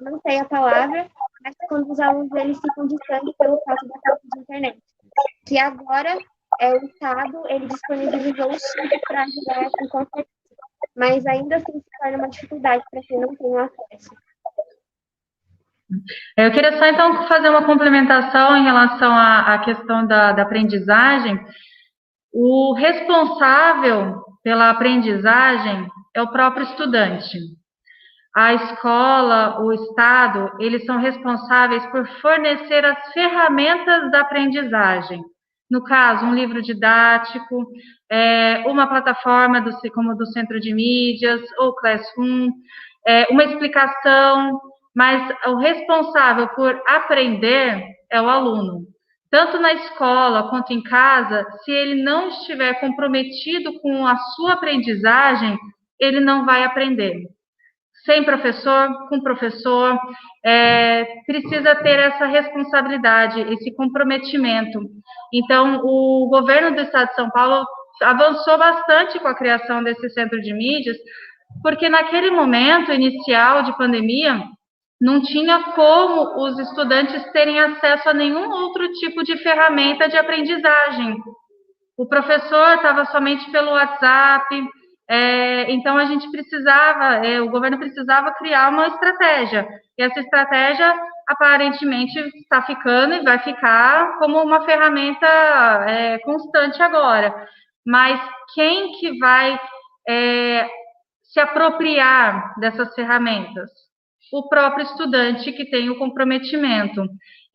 não sei a palavra, mas quando os alunos eles ficam distantes pelo fato da falta de internet. Que agora o Estado ele disponibilizou o chip para ajudar com contato, mas ainda assim se torna uma dificuldade para quem não tem o acesso. Eu queria só, então, fazer uma complementação em relação à questão da aprendizagem. O responsável pela aprendizagem é o próprio estudante. A escola, o Estado, eles são responsáveis por fornecer as ferramentas da aprendizagem. No caso, um livro didático, uma plataforma como do Centro de Mídias ou Classroom, uma explicação, mas o responsável por aprender é o aluno. Tanto na escola quanto em casa, se ele não estiver comprometido com a sua aprendizagem, ele não vai aprender. Sem professor, com professor, precisa ter essa responsabilidade, esse comprometimento. Então, o governo do Estado de São Paulo avançou bastante com a criação desse centro de mídias, porque naquele momento inicial de pandemia, não tinha como os estudantes terem acesso a nenhum outro tipo de ferramenta de aprendizagem. O professor estava somente pelo WhatsApp, então a gente precisava, o governo precisava criar uma estratégia. E essa estratégia, aparentemente, está ficando e vai ficar como uma ferramenta constante agora. Mas quem que vai se apropriar dessas ferramentas? O próprio estudante que tem o comprometimento.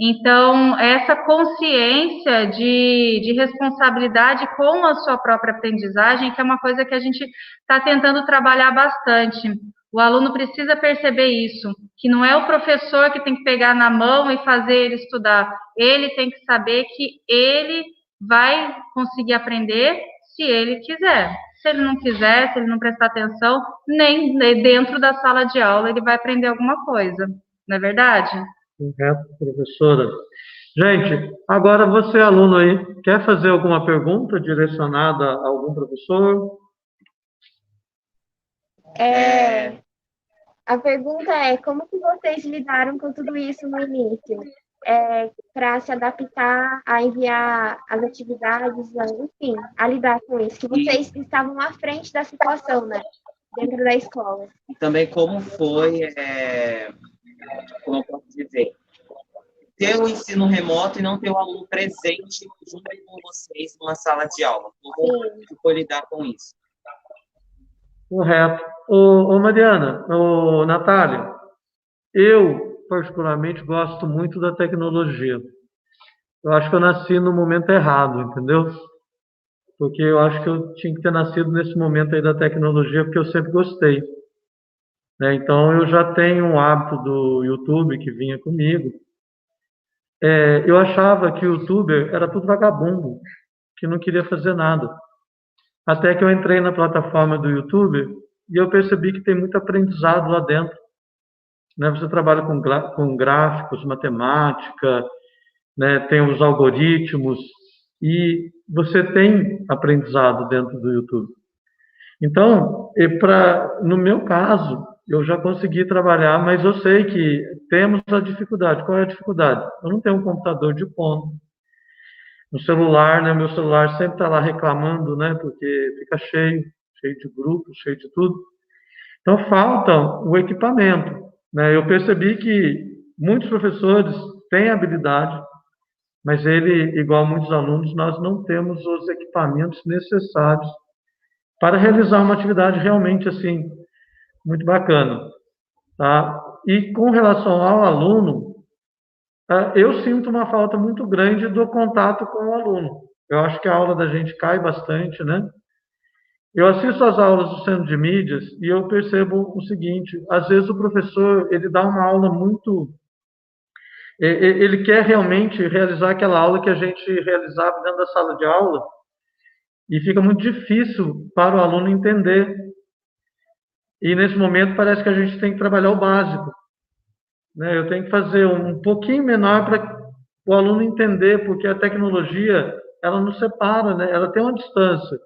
Então, essa consciência de responsabilidade com a sua própria aprendizagem, que é uma coisa que a gente está tentando trabalhar bastante. O aluno precisa perceber isso, que não é o professor que tem que pegar na mão e fazer ele estudar. Ele tem que saber que ele vai conseguir aprender se ele quiser. Se ele não quiser, se ele não prestar atenção, nem dentro da sala de aula ele vai aprender alguma coisa, não é verdade? Correto, professora. Gente, agora você, aluno aí, quer fazer alguma pergunta direcionada a algum professor? A pergunta é, como que vocês lidaram com tudo isso no início? Para se adaptar a enviar as atividades, enfim, a lidar com isso, que vocês estavam à frente da situação, né? dentro da escola. E também como foi, como eu posso dizer, ter o ensino remoto e não ter o aluno presente junto com vocês numa sala de aula. Como foi lidar com isso? Correto. Ô Mariana, ô Natália, eu particularmente gosto muito da tecnologia. Eu acho que eu nasci no momento errado, entendeu? Porque eu acho que eu tinha que ter nascido nesse momento aí da tecnologia, porque eu sempre gostei, né? Então, eu já tenho um hábito do YouTube que vinha comigo. Eu achava que o youtuber era tudo vagabundo, que não queria fazer nada. Até que eu entrei na plataforma do YouTube e eu percebi que tem muito aprendizado lá dentro, né? Você trabalha com gráficos, matemática, né? Tem os algoritmos e você tem aprendizado dentro do YouTube. Então, no meu caso, eu já consegui trabalhar, mas eu sei que temos a dificuldade. Qual é a dificuldade? Eu não tenho um computador de ponta. No celular, né? Meu celular sempre está lá reclamando, né? Porque fica cheio de grupos, cheio de tudo. Então, falta o equipamento, né? Eu percebi que muitos professores têm habilidade, mas igual muitos alunos, nós não temos os equipamentos necessários para realizar uma atividade realmente assim muito bacana, tá? E com relação ao aluno, eu sinto uma falta muito grande do contato com o aluno. Eu acho que a aula da gente cai bastante, né? Eu assisto às aulas do Centro de Mídias e eu percebo o seguinte: às vezes o professor ele dá uma aula muito, ele quer realmente realizar aquela aula que a gente realizava dentro da sala de aula e fica muito difícil para o aluno entender. E nesse momento parece que a gente tem que trabalhar o básico, né? Eu tenho que fazer um pouquinho menor para o aluno entender, porque a tecnologia ela nos separa, né? Ela tem uma distância.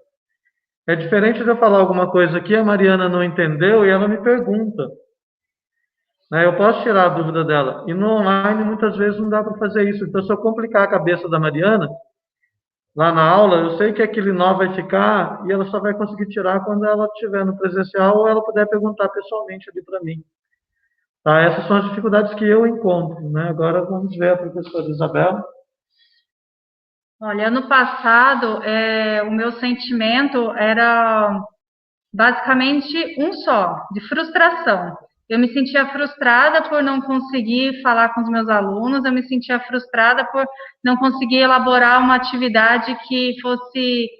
É diferente de eu falar alguma coisa aqui, a Mariana não entendeu e ela me pergunta, né? Eu posso tirar a dúvida dela. E no online muitas vezes não dá para fazer isso. Então, se eu complicar a cabeça da Mariana lá na aula, eu sei que aquele nó vai ficar e ela só vai conseguir tirar quando ela estiver no presencial ou ela puder perguntar pessoalmente ali para mim. Tá? Essas são as dificuldades que eu encontro, né? Agora vamos ver a professora Isabela. Olha, ano passado, o meu sentimento era basicamente um só, de frustração. Eu me sentia frustrada por não conseguir falar com os meus alunos, eu me sentia frustrada por não conseguir elaborar uma atividade que fosse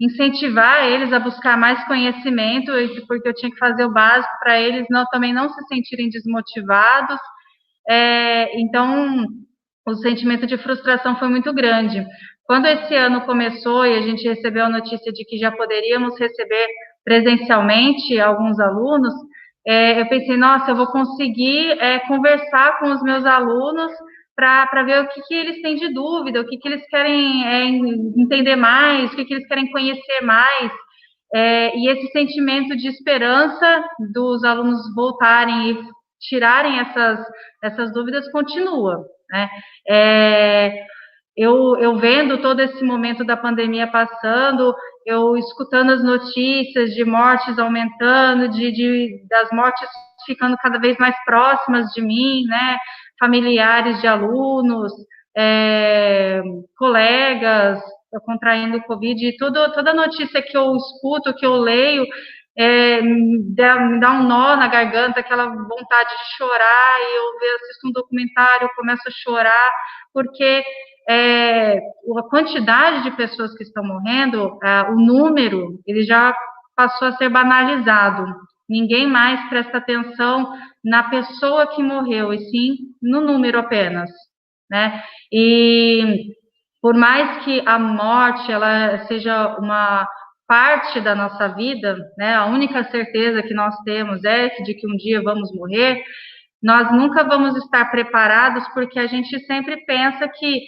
incentivar eles a buscar mais conhecimento, porque eu tinha que fazer o básico para eles também não se sentirem desmotivados. Então, o sentimento de frustração foi muito grande. Quando esse ano começou e a gente recebeu a notícia de que já poderíamos receber presencialmente alguns alunos, eu pensei, nossa, eu vou conseguir conversar com os meus alunos para ver o que eles têm de dúvida, o que eles querem entender mais, o que eles querem conhecer mais. E esse sentimento de esperança dos alunos voltarem e tirarem essas dúvidas continua, né? Eu vendo todo esse momento da pandemia passando, eu escutando as notícias de mortes aumentando, das mortes ficando cada vez mais próximas de mim, né? Familiares de alunos, colegas contraindo Covid, e toda notícia que eu escuto, que eu leio, me dá um nó na garganta, aquela vontade de chorar, e eu assisto um documentário, eu começo a chorar, porque a quantidade de pessoas que estão morrendo, o número, ele já passou a ser banalizado. Ninguém mais presta atenção na pessoa que morreu, e sim no número apenas, né? E por mais que a morte ela seja uma parte da nossa vida, né? A única certeza que nós temos é de que um dia vamos morrer. Nós nunca vamos estar preparados, porque a gente sempre pensa que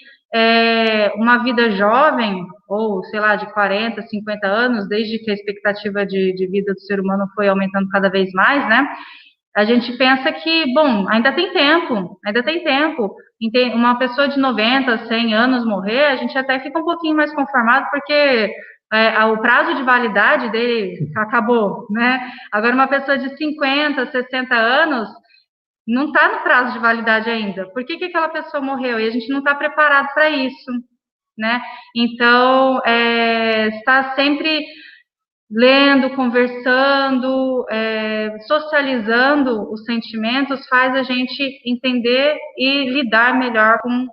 uma vida jovem, ou sei lá, de 40, 50 anos, desde que a expectativa de vida do ser humano foi aumentando cada vez mais, né? A gente pensa que, bom, ainda tem tempo. Uma pessoa de 90, 100 anos morrer, a gente até fica um pouquinho mais conformado, porque o prazo de validade dele acabou, né? Agora, uma pessoa de 50, 60 anos não está no prazo de validade ainda. Por que aquela pessoa morreu? E a gente não está preparado para isso, né? Então, está sempre lendo, conversando, socializando os sentimentos faz a gente entender e lidar melhor com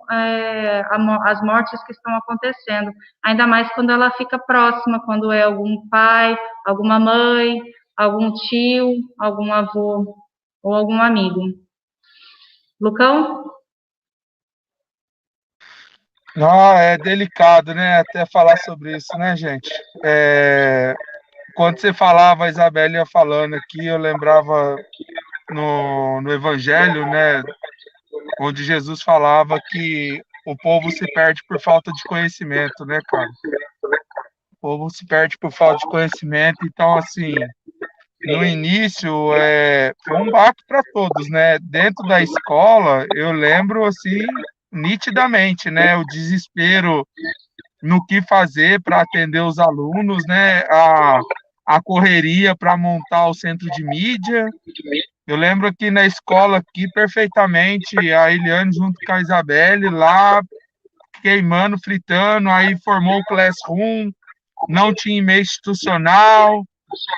as mortes que estão acontecendo, ainda mais quando ela fica próxima, quando é algum pai, alguma mãe, algum tio, algum avô ou algum amigo. Lucão? Não, é delicado, né, até falar sobre isso, né, gente? Quando você falava, a Isabelle ia falando aqui, eu lembrava no Evangelho, né, onde Jesus falava que o povo se perde por falta de conhecimento, né, cara? O povo se perde por falta de conhecimento, então, assim, no início, foi um baque para todos, né? Dentro da escola, eu lembro, assim, nitidamente, né, o desespero no que fazer para atender os alunos, né? A correria para montar o centro de mídia. Eu lembro aqui na escola, aqui perfeitamente, a Eliane junto com a Isabelle lá, queimando, fritando, aí formou o Classroom, não tinha e-mail institucional,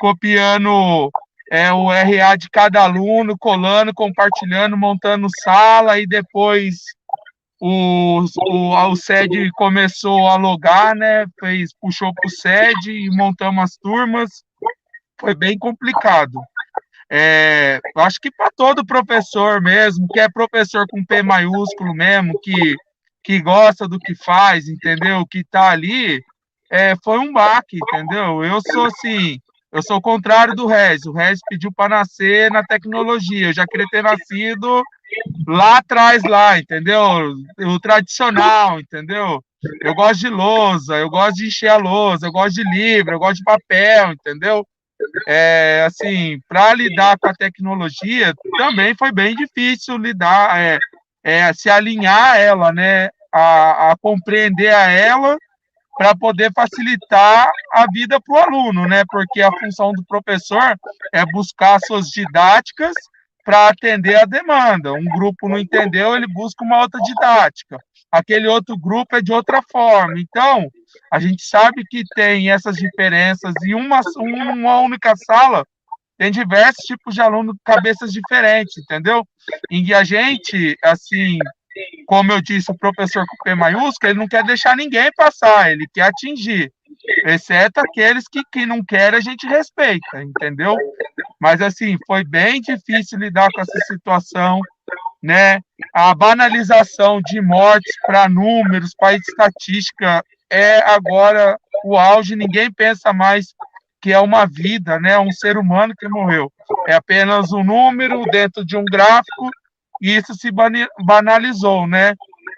copiando o RA de cada aluno, colando, compartilhando, montando sala, e depois o SED começou a logar, né? Puxou para o SED e montamos as turmas. Foi bem complicado. Eu acho que para todo professor mesmo, que é professor com P maiúsculo mesmo, que gosta do que faz, entendeu? Que está ali, foi um baque, entendeu? Eu sou assim, eu sou o contrário do Rez. O Rez pediu para nascer na tecnologia. Eu já queria ter nascido lá atrás, lá, entendeu? O tradicional, entendeu? Eu gosto de lousa, eu gosto de encher a lousa, eu gosto de livro, eu gosto de papel, entendeu? Assim, para lidar com a tecnologia também foi bem difícil lidar, se alinhar a ela, né? A compreender a ela para poder facilitar a vida para o aluno, né? Porque a função do professor é buscar suas didáticas para atender a demanda. Um grupo não entendeu, ele busca uma outra didática. Aquele outro grupo é de outra forma. Então, a gente sabe que tem essas diferenças e uma única sala tem diversos tipos de alunos, cabeças diferentes, entendeu? E a gente, assim, como eu disse, o professor com P maiúsculo, ele não quer deixar ninguém passar, ele quer atingir, exceto aqueles que não querem, a gente respeita, entendeu? Mas, assim, foi bem difícil lidar com essa situação, né? A banalização de mortes para números, para estatística, é agora o auge, ninguém pensa mais que é uma vida, né? Um ser humano que morreu. É apenas um número dentro de um gráfico, e isso se banalizou, né?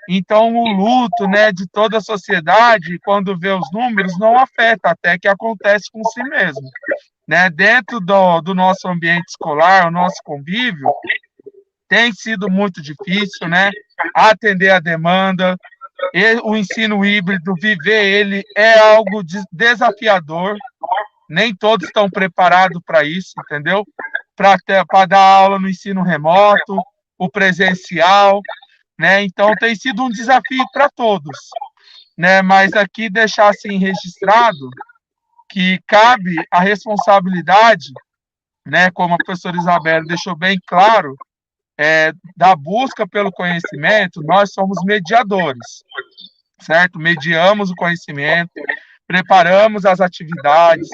Então, o luto, né, de toda a sociedade, quando vê os números, não afeta, até que acontece com si mesmo, né? Dentro do nosso ambiente escolar, o nosso convívio, tem sido muito difícil, né? Atender a demanda, o ensino híbrido, viver ele é algo desafiador, nem todos estão preparados para isso, entendeu? Para dar aula no ensino remoto, o presencial, né? Então tem sido um desafio para todos, né? Mas aqui deixar assim registrado que cabe a responsabilidade, né? Como a professora Isabel deixou bem claro, da busca pelo conhecimento. Nós somos mediadores, certo? Mediamos o conhecimento, preparamos as atividades,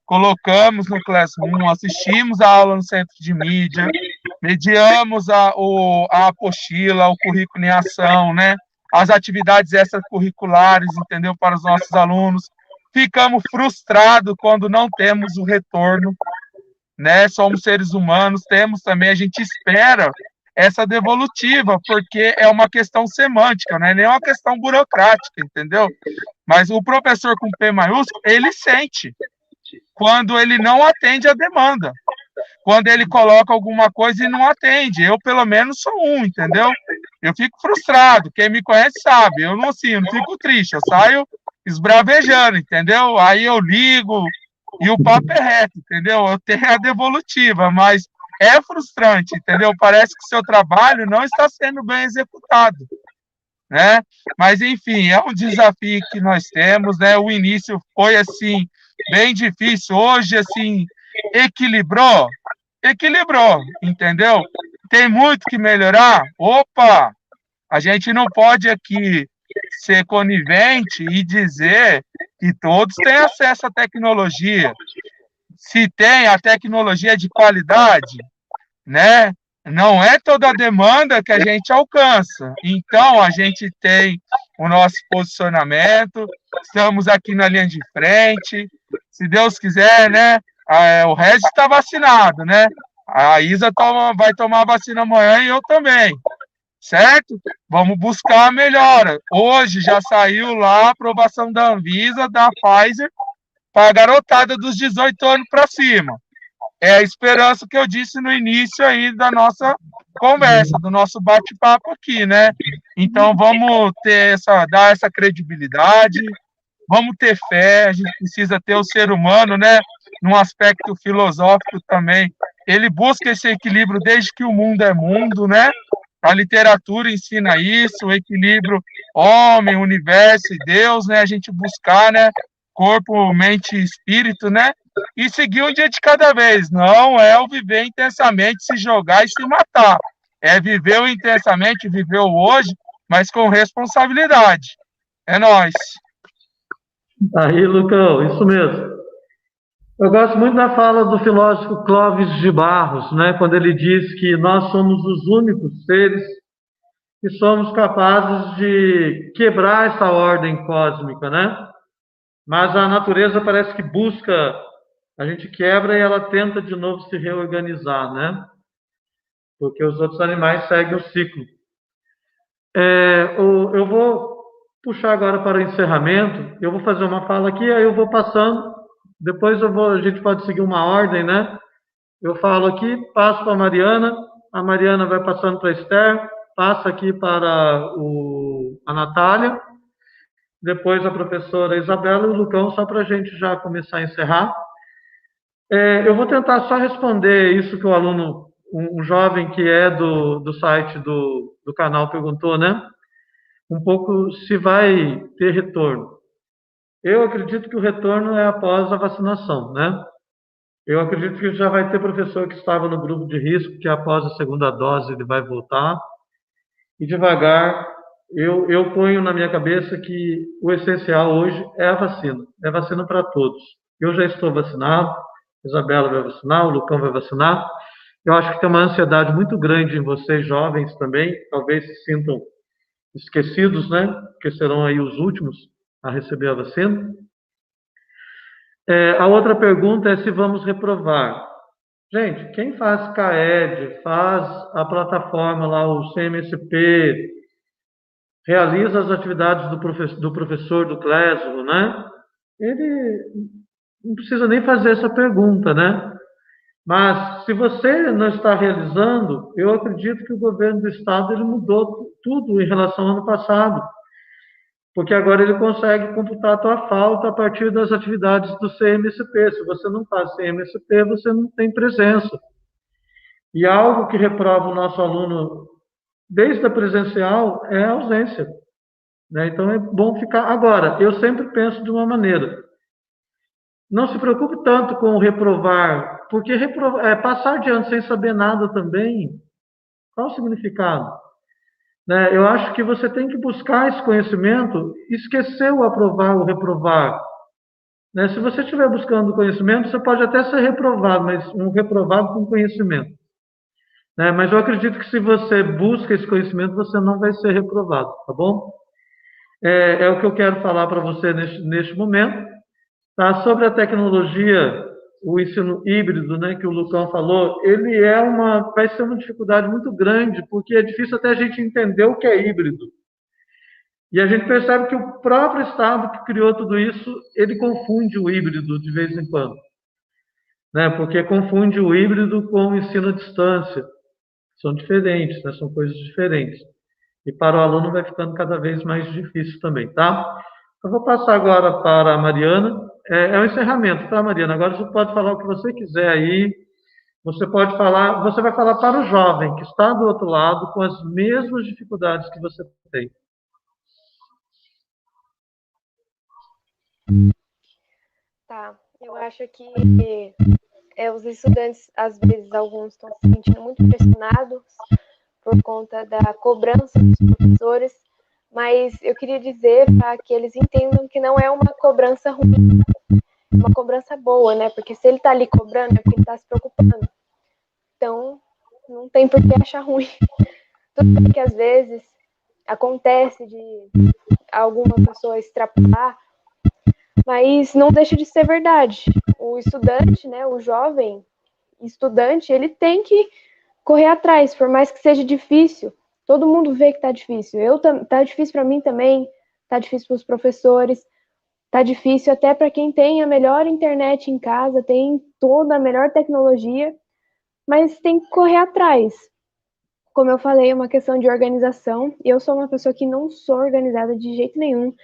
colocamos no Classroom, assistimos a aula no centro de mídia, mediamos a apostila, o currículo em ação, né? As atividades extracurriculares, entendeu? Para os nossos alunos. Ficamos frustrados quando não temos o retorno, né? Somos seres humanos, temos também, a gente espera essa devolutiva, porque é uma questão semântica, não é nem uma questão burocrática, entendeu? Mas o professor com P maiúsculo, ele sente quando ele não atende a demanda, quando ele coloca alguma coisa e não atende. Eu, pelo menos, sou entendeu? Eu fico frustrado, quem me conhece sabe, eu não, assim, eu não fico triste, eu saio esbravejando, entendeu? Aí eu ligo e o papo é reto, entendeu? Eu tenho a devolutiva, mas é frustrante, entendeu? Parece que o seu trabalho não está sendo bem executado, né? Mas, enfim, é um desafio que nós temos, né? O início foi, assim, bem difícil. Hoje, assim, equilibrou, entendeu? Tem muito que melhorar? Opa! A gente não pode aqui ser conivente e dizer que todos têm acesso à tecnologia. Se tem a tecnologia de qualidade, né? Não é toda a demanda que a gente alcança. Então, a gente tem o nosso posicionamento, estamos aqui na linha de frente. Se Deus quiser, né? O resto está vacinado, né? A Isa vai tomar a vacina amanhã e eu também, certo? Vamos buscar a melhora. Hoje já saiu lá a aprovação da Anvisa, da Pfizer, para a garotada dos 18 anos para cima. É a esperança que eu disse no início aí da nossa conversa, do nosso bate-papo aqui, né? Então vamos dar essa credibilidade, vamos ter fé, a gente precisa ter o ser humano, né? Num aspecto filosófico também. Ele busca esse equilíbrio desde que o mundo é mundo, né? A literatura ensina isso, o equilíbrio homem, universo e Deus, né? A gente buscar, né? Corpo, mente e espírito, né? E seguir um dia de cada vez. Não é o viver intensamente, se jogar e se matar. É viver o intensamente, viver o hoje, mas com responsabilidade. É nóis. Aí, Lucão, isso mesmo. Eu gosto muito da fala do filósofo Clóvis de Barros, né, quando ele diz que nós somos os únicos seres que somos capazes de quebrar essa ordem cósmica, né? Mas a natureza parece que busca, a gente quebra e ela tenta de novo se reorganizar, né? Porque os outros animais seguem o ciclo. Eu vou puxar agora para o encerramento, eu vou fazer uma fala aqui, aí eu vou passando, depois a gente pode seguir uma ordem, né? Eu falo aqui, passo para a Mariana vai passando para a Esther, passa aqui para a Natália, depois a professora Isabela e o Lucão, só para a gente já começar a encerrar. Eu vou tentar só responder isso que o aluno, um jovem que é do site do canal perguntou, né? Um pouco se vai ter retorno. Eu acredito que o retorno é após a vacinação, né? Eu acredito que já vai ter professor que estava no grupo de risco, que após a segunda dose ele vai voltar. E devagar, eu ponho na minha cabeça que o essencial hoje é a vacina. É vacina para todos. Eu já estou vacinado, a Isabela vai vacinar, o Lucão vai vacinar. Eu acho que tem uma ansiedade muito grande em vocês, jovens também, talvez se sintam esquecidos, né? Porque serão aí os últimos a receber a vacina. A outra pergunta é se vamos reprovar. Gente, quem faz CAED, faz a plataforma lá, o CMSP, realiza as atividades do professor do Classroom, né? Ele não precisa nem fazer essa pergunta, né? Mas se você não está realizando, eu acredito que o governo do estado ele mudou tudo em relação ao ano passado, porque agora ele consegue computar a tua falta a partir das atividades do CMSP. Se você não faz CMSP, você não tem presença. E algo que reprova o nosso aluno desde a presencial é a ausência, né? Então é bom ficar. Agora, eu sempre penso de uma maneira. Não se preocupe tanto com reprovar, porque passar de ano sem saber nada também, qual o significado? Né? Eu acho que você tem que buscar esse conhecimento, esquecer o aprovar, o reprovar. Né? Se você estiver buscando conhecimento, você pode até ser reprovado, mas um reprovado com conhecimento. Né? Mas eu acredito que se você busca esse conhecimento, você não vai ser reprovado, tá bom? É o que eu quero falar para você neste momento. Tá? Sobre a tecnologia, o ensino híbrido, né, que o Lucão falou, ele vai ser uma dificuldade muito grande, porque é difícil até a gente entender o que é híbrido. E a gente percebe que o próprio Estado que criou tudo isso, ele confunde o híbrido de vez em quando. Né, porque confunde o híbrido com o ensino à distância. São diferentes, né, são coisas diferentes. E para o aluno vai ficando cada vez mais difícil também, tá? Eu vou passar agora para a Mariana. É o encerramento, tá, Mariana? Agora você pode falar o que você quiser aí. Você pode falar, você vai falar para o jovem que está do outro lado com as mesmas dificuldades que você tem. Tá, eu acho que os estudantes, às vezes, alguns estão se sentindo muito pressionados por conta da cobrança dos professores, mas eu queria dizer para que eles entendam que não é uma cobrança ruim, é uma cobrança boa, né? Porque se ele está ali cobrando, é porque ele está se preocupando. Então, não tem por que achar ruim. Tudo bem que às vezes acontece de alguma pessoa extrapolar, mas não deixa de ser verdade. O estudante, né, o jovem estudante, ele tem que correr atrás, por mais que seja difícil. Todo mundo vê que tá difícil. Tá difícil para mim também, tá difícil para os professores, tá difícil até para quem tem a melhor internet em casa, tem toda a melhor tecnologia, mas tem que correr atrás. Como eu falei, é uma questão de organização. Eu sou uma pessoa que não sou organizada de jeito nenhum,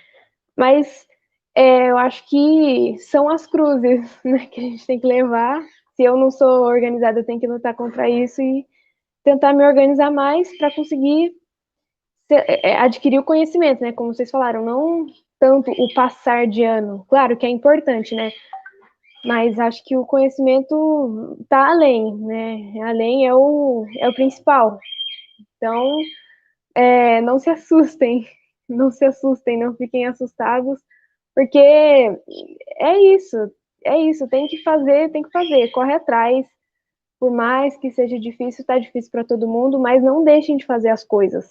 mas eu acho que são as cruzes, né, que a gente tem que levar. Se eu não sou organizada, eu tenho que lutar contra isso e tentar me organizar mais para conseguir adquirir o conhecimento, né? Como vocês falaram, não tanto o passar de ano. Claro que é importante, né? Mas acho que o conhecimento está além, né? Além é o principal. Então, não se assustem, não fiquem assustados, porque é isso, tem que fazer, corre atrás, por mais que seja difícil, tá difícil para todo mundo, mas não deixem de fazer as coisas,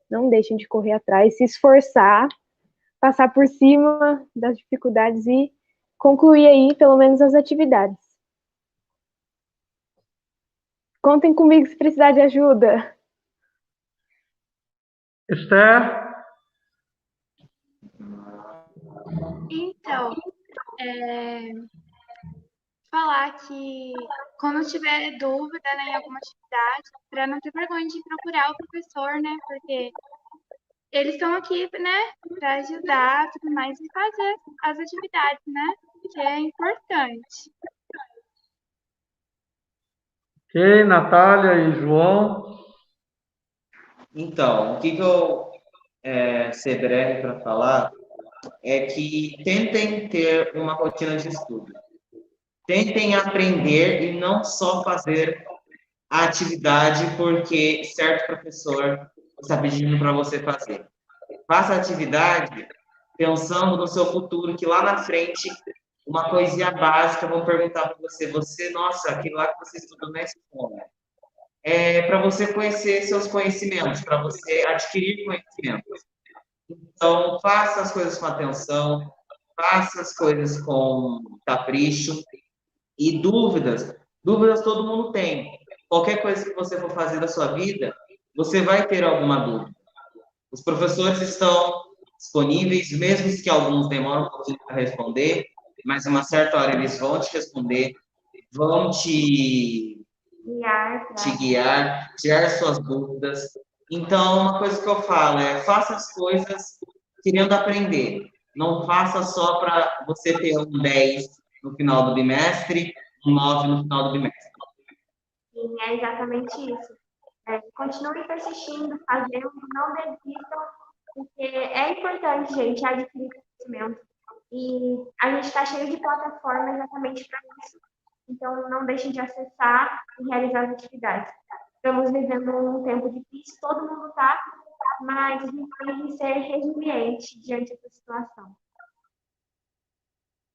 não deixem de correr atrás, se esforçar, passar por cima das dificuldades e concluir aí, pelo menos, as atividades. Contem comigo se precisar de ajuda. Esther? Então, falar que quando tiver dúvida, né, em alguma atividade, para não ter vergonha de procurar o professor, né, porque eles estão aqui, né, para ajudar, tudo mais, e fazer as atividades, né, que é importante. Ok, Natália e João? Então, o que eu ser breve para falar é que tentem ter uma rotina de estudo. Tentem aprender e não só fazer a atividade porque certo professor está pedindo para você fazer. Faça a atividade pensando no seu futuro, que lá na frente, uma coisinha básica, vão perguntar para você, nossa, aquilo lá que você estudou na escola. É para você conhecer seus conhecimentos, para você adquirir conhecimentos. Então, faça as coisas com atenção, faça as coisas com capricho e dúvidas. Dúvidas todo mundo tem. Qualquer coisa que você for fazer da sua vida, você vai ter alguma dúvida. Os professores estão disponíveis, mesmo que alguns demoram um pouquinho para responder, mas uma certa hora eles vão te responder, vão te guiar, tirar suas dúvidas. Então, uma coisa que eu falo é: faça as coisas querendo aprender. Não faça só para você ter um 10 no final do bimestre, um 9 no final do bimestre. Sim, é exatamente isso. Continuem persistindo, fazendo, não desistam, porque é importante, gente, adquirir conhecimento. E a gente está cheio de plataformas exatamente para isso. Então, não deixem de acessar e realizar as atividades. Estamos vivendo um tempo difícil, todo mundo está, mas a gente tem que ser resiliente diante dessa situação.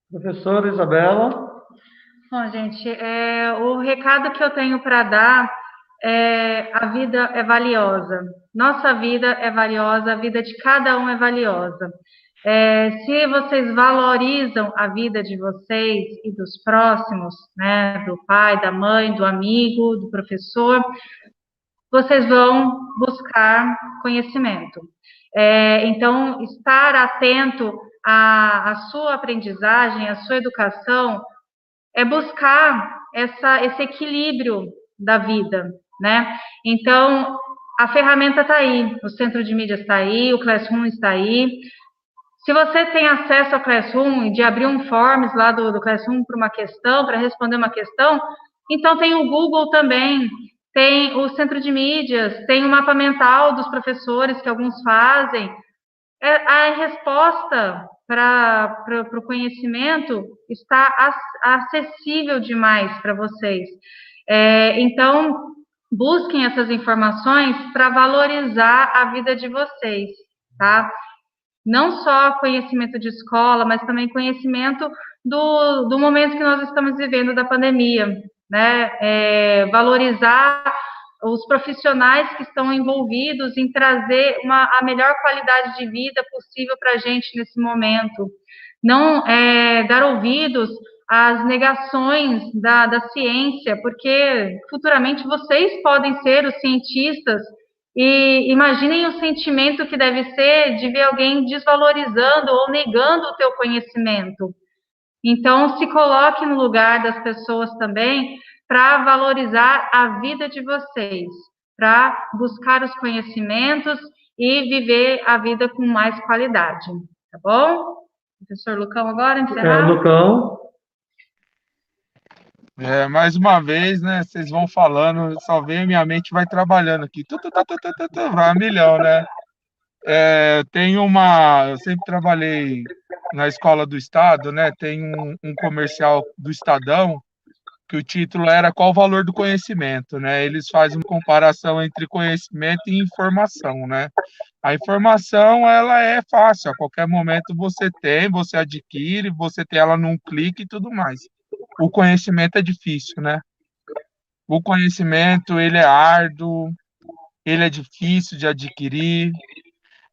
Professora Isabela? Bom, gente, o recado que eu tenho para dar é: a vida é valiosa. Nossa vida é valiosa, a vida de cada um é valiosa. Se vocês valorizam a vida de vocês e dos próximos, né, do pai, da mãe, do amigo, do professor, vocês vão buscar conhecimento. Então, estar atento à sua aprendizagem, à sua educação, é buscar esse equilíbrio da vida, né? Então, a ferramenta está aí, o centro de mídias está aí, o Classroom está aí, Se você tem acesso ao Classroom, de abrir um Forms lá do Classroom para uma questão, para responder uma questão, então tem o Google também, tem o Centro de Mídias, tem o mapa mental dos professores que alguns fazem. A resposta para o conhecimento está acessível demais para vocês. Então, busquem essas informações para valorizar a vida de vocês, tá? Não só conhecimento de escola, mas também conhecimento do momento que nós estamos vivendo da pandemia, né? Valorizar os profissionais que estão envolvidos em trazer a melhor qualidade de vida possível para a gente nesse momento. Não dar ouvidos às negações da ciência, porque futuramente vocês podem ser os cientistas. E imaginem o sentimento que deve ser de ver alguém desvalorizando ou negando o teu conhecimento. Então, se coloque no lugar das pessoas também para valorizar a vida de vocês, para buscar os conhecimentos e viver a vida com mais qualidade, tá bom? Professor Lucão agora, encerrar? Lucão. Mais uma vez, né? Vocês vão falando, só vem minha mente vai trabalhando aqui, vai a milhão, né? Eu sempre trabalhei na escola do estado, né? Tem um comercial do Estadão que o título era Qual o valor do conhecimento, né? Eles fazem uma comparação entre conhecimento e informação, né? A informação, ela é fácil, a qualquer momento você adquire, você tem ela num clique e tudo mais. O conhecimento é difícil, né? O conhecimento, ele é árduo, ele é difícil de adquirir,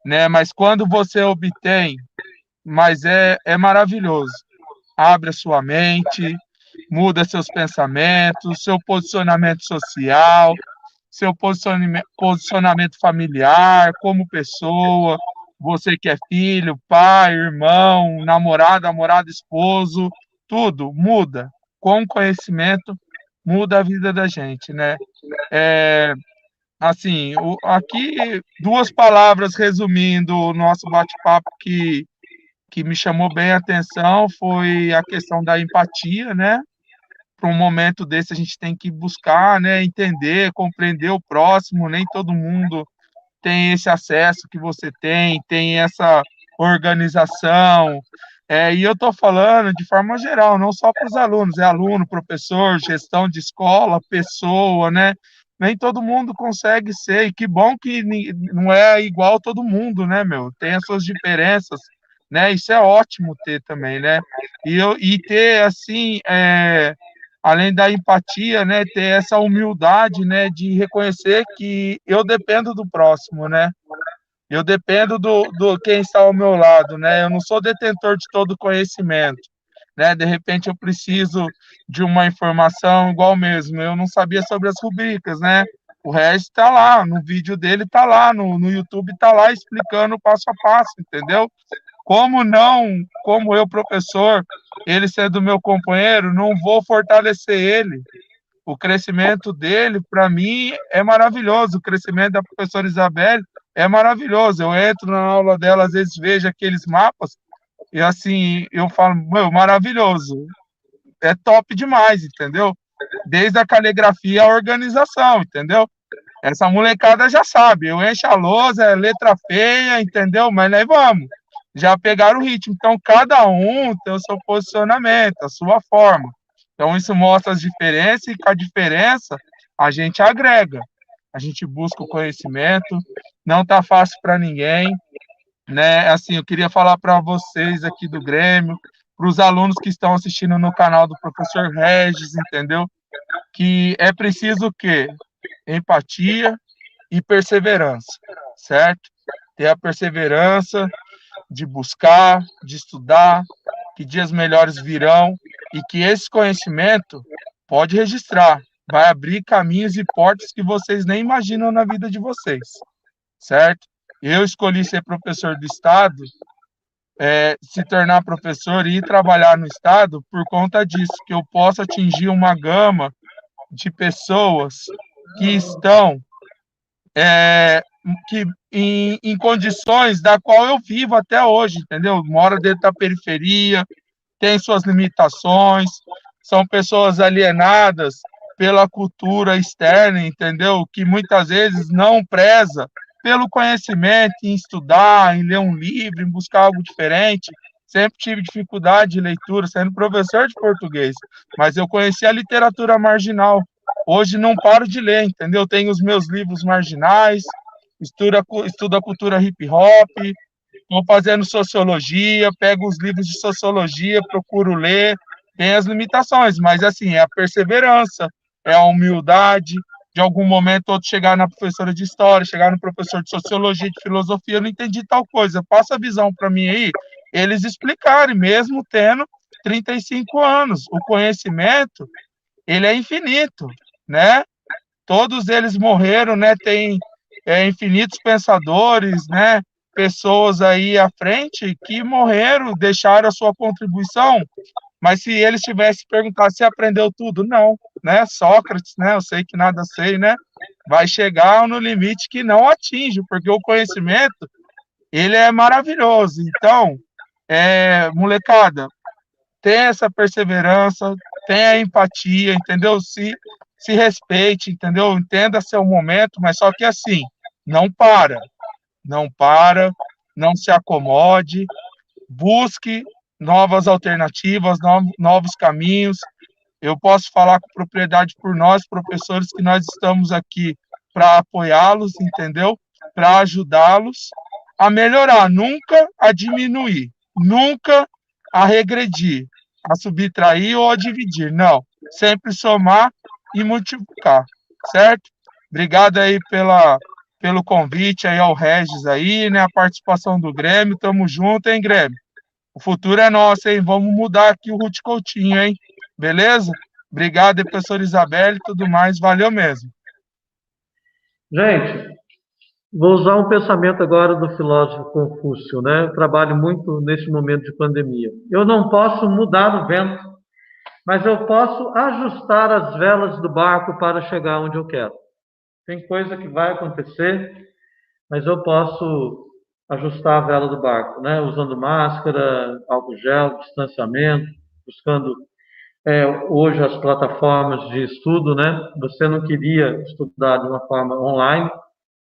né? Mas quando você obtém, é maravilhoso. Abre a sua mente, muda seus pensamentos, seu posicionamento social, seu posicionamento familiar, como pessoa, você que é filho, pai, irmão, namorado, esposo, tudo muda. Com conhecimento, muda a vida da gente, né? Assim, aqui, duas palavras resumindo o nosso bate-papo que me chamou bem a atenção foi a questão da empatia, né? Para um momento desse a gente tem que buscar, né, entender, compreender o próximo, nem todo mundo tem esse acesso que você tem essa organização, e eu estou falando de forma geral, não só para os alunos, é aluno, professor, gestão de escola, pessoa, né? Nem todo mundo consegue ser, e que bom que não é igual todo mundo, né, meu? Tem as suas diferenças, né? Isso é ótimo ter também, né? E ter, assim, além da empatia, né, ter essa humildade, né, de reconhecer que eu dependo do próximo, né? Eu dependo do quem está ao meu lado, né? Eu não sou detentor de todo conhecimento, né? De repente eu preciso de uma informação igual mesmo. Eu não sabia sobre as rubricas, né? O Regis está lá, no vídeo dele está lá, no YouTube está lá explicando passo a passo, entendeu? Como eu, professor, ele sendo meu companheiro, não vou fortalecer ele. O crescimento dele, para mim, é maravilhoso. O crescimento da professora Isabelle é maravilhoso. Eu entro na aula dela, às vezes vejo aqueles mapas, e assim, eu falo, meu, maravilhoso. É top demais, entendeu? Desde a caligrafia à organização, entendeu? Essa molecada já sabe, eu encho a lousa, é letra feia, entendeu? Mas nós vamos. Já pegaram o ritmo. Então, cada um tem o seu posicionamento, a sua forma. Então, isso mostra as diferenças e com a diferença a gente agrega. A gente busca o conhecimento. Não está fácil para ninguém, né? Assim, eu queria falar para vocês aqui do Grêmio, para os alunos que estão assistindo no canal do professor Regis, entendeu? Que é preciso o quê? Empatia e perseverança, certo? Ter a perseverança de buscar, de estudar, que dias melhores virão e que esse conhecimento, pode registrar, vai abrir caminhos e portas que vocês nem imaginam na vida de vocês, certo? Eu escolhi ser professor do Estado, se tornar professor e ir trabalhar no Estado por conta disso, que eu posso atingir uma gama de pessoas que estão em condições da qual eu vivo até hoje, entendeu? Mora dentro da periferia, tem suas limitações, são pessoas alienadas pela cultura externa, entendeu? Que muitas vezes não preza pelo conhecimento, em estudar, em ler um livro, em buscar algo diferente. Sempre tive dificuldade de leitura, sendo professor de português, mas eu conheci a literatura marginal. Hoje não paro de ler, entendeu? Tenho os meus livros marginais, estudo a cultura hip hop, estou fazendo sociologia, pego os livros de sociologia, procuro ler, tem as limitações, mas assim, é a perseverança, é a humildade, de algum momento outro chegar na professora de história, chegar no professor de sociologia, de filosofia, eu não entendi tal coisa, passa a visão para mim aí, eles explicarem, mesmo tendo 35 anos, o conhecimento, ele é infinito, né? Todos eles morreram, né? Tem infinitos pensadores, né? Pessoas aí à frente que morreram, deixaram a sua contribuição, mas se eles tivessem perguntado se aprendeu tudo, não, né? Sócrates, né? Eu sei que nada sei, né? Vai chegar no limite que não atinge, porque o conhecimento, ele é maravilhoso. Então, molecada, tenha essa perseverança, tenha a empatia, entendeu? Se respeite, entendeu? Entenda seu momento, mas só que assim, não para, não para, não se acomode, busque novas alternativas, novos caminhos. Eu posso falar com propriedade por nós, professores, que nós estamos aqui para apoiá-los, entendeu? Para ajudá-los a melhorar, nunca a diminuir, nunca a regredir, a subtrair ou a dividir, não. Sempre somar e multiplicar, certo? Obrigado aí pelo convite aí ao Regis aí, né? A participação do Grêmio, tamo junto, hein, Grêmio? O futuro é nosso, hein? Vamos mudar aqui o Ruth Coutinho, hein? Beleza? Obrigado, professor Isabelle e tudo mais. Valeu mesmo. Gente, vou usar um pensamento agora do filósofo Confúcio, né? Eu trabalho muito nesse momento de pandemia. Eu não posso mudar o vento, mas eu posso ajustar as velas do barco para chegar onde eu quero. Tem coisa que vai acontecer, mas eu posso ajustar a vela do barco, né? Usando máscara, álcool gel, distanciamento, buscando hoje as plataformas de estudo, né? Você não queria estudar de uma forma online,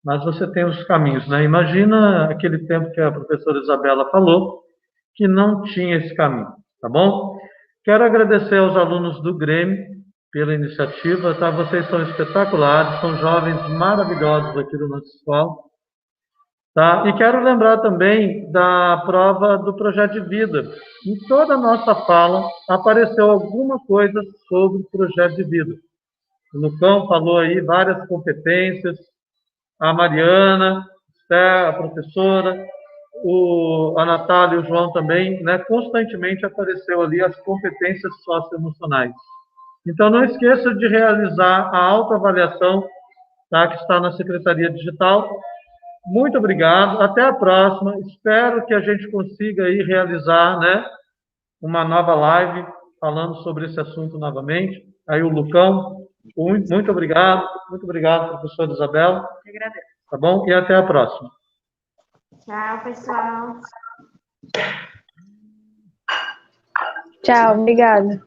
mas você tem os caminhos, né? Imagina aquele tempo que a professora Isabela falou, que não tinha esse caminho, tá bom? Quero agradecer aos alunos do Grêmio pela iniciativa, tá? Vocês são espetaculares, são jovens maravilhosos aqui da nossa escola, tá? E quero lembrar também da prova do projeto de vida. Em toda a nossa fala apareceu alguma coisa sobre o projeto de vida. O Lucão falou aí várias competências, a Mariana, a professora, a Natália e o João também, né? Constantemente apareceu ali as competências socioemocionais. Então, não esqueça de realizar a autoavaliação, tá? Que está na Secretaria Digital. Muito obrigado, até a próxima. Espero que a gente consiga aí realizar, né, uma nova live falando sobre esse assunto novamente. Aí o Lucão, muito obrigado, professora Isabela. Eu agradeço. Tá bom? E até a próxima. Tchau, pessoal. Tchau, obrigada.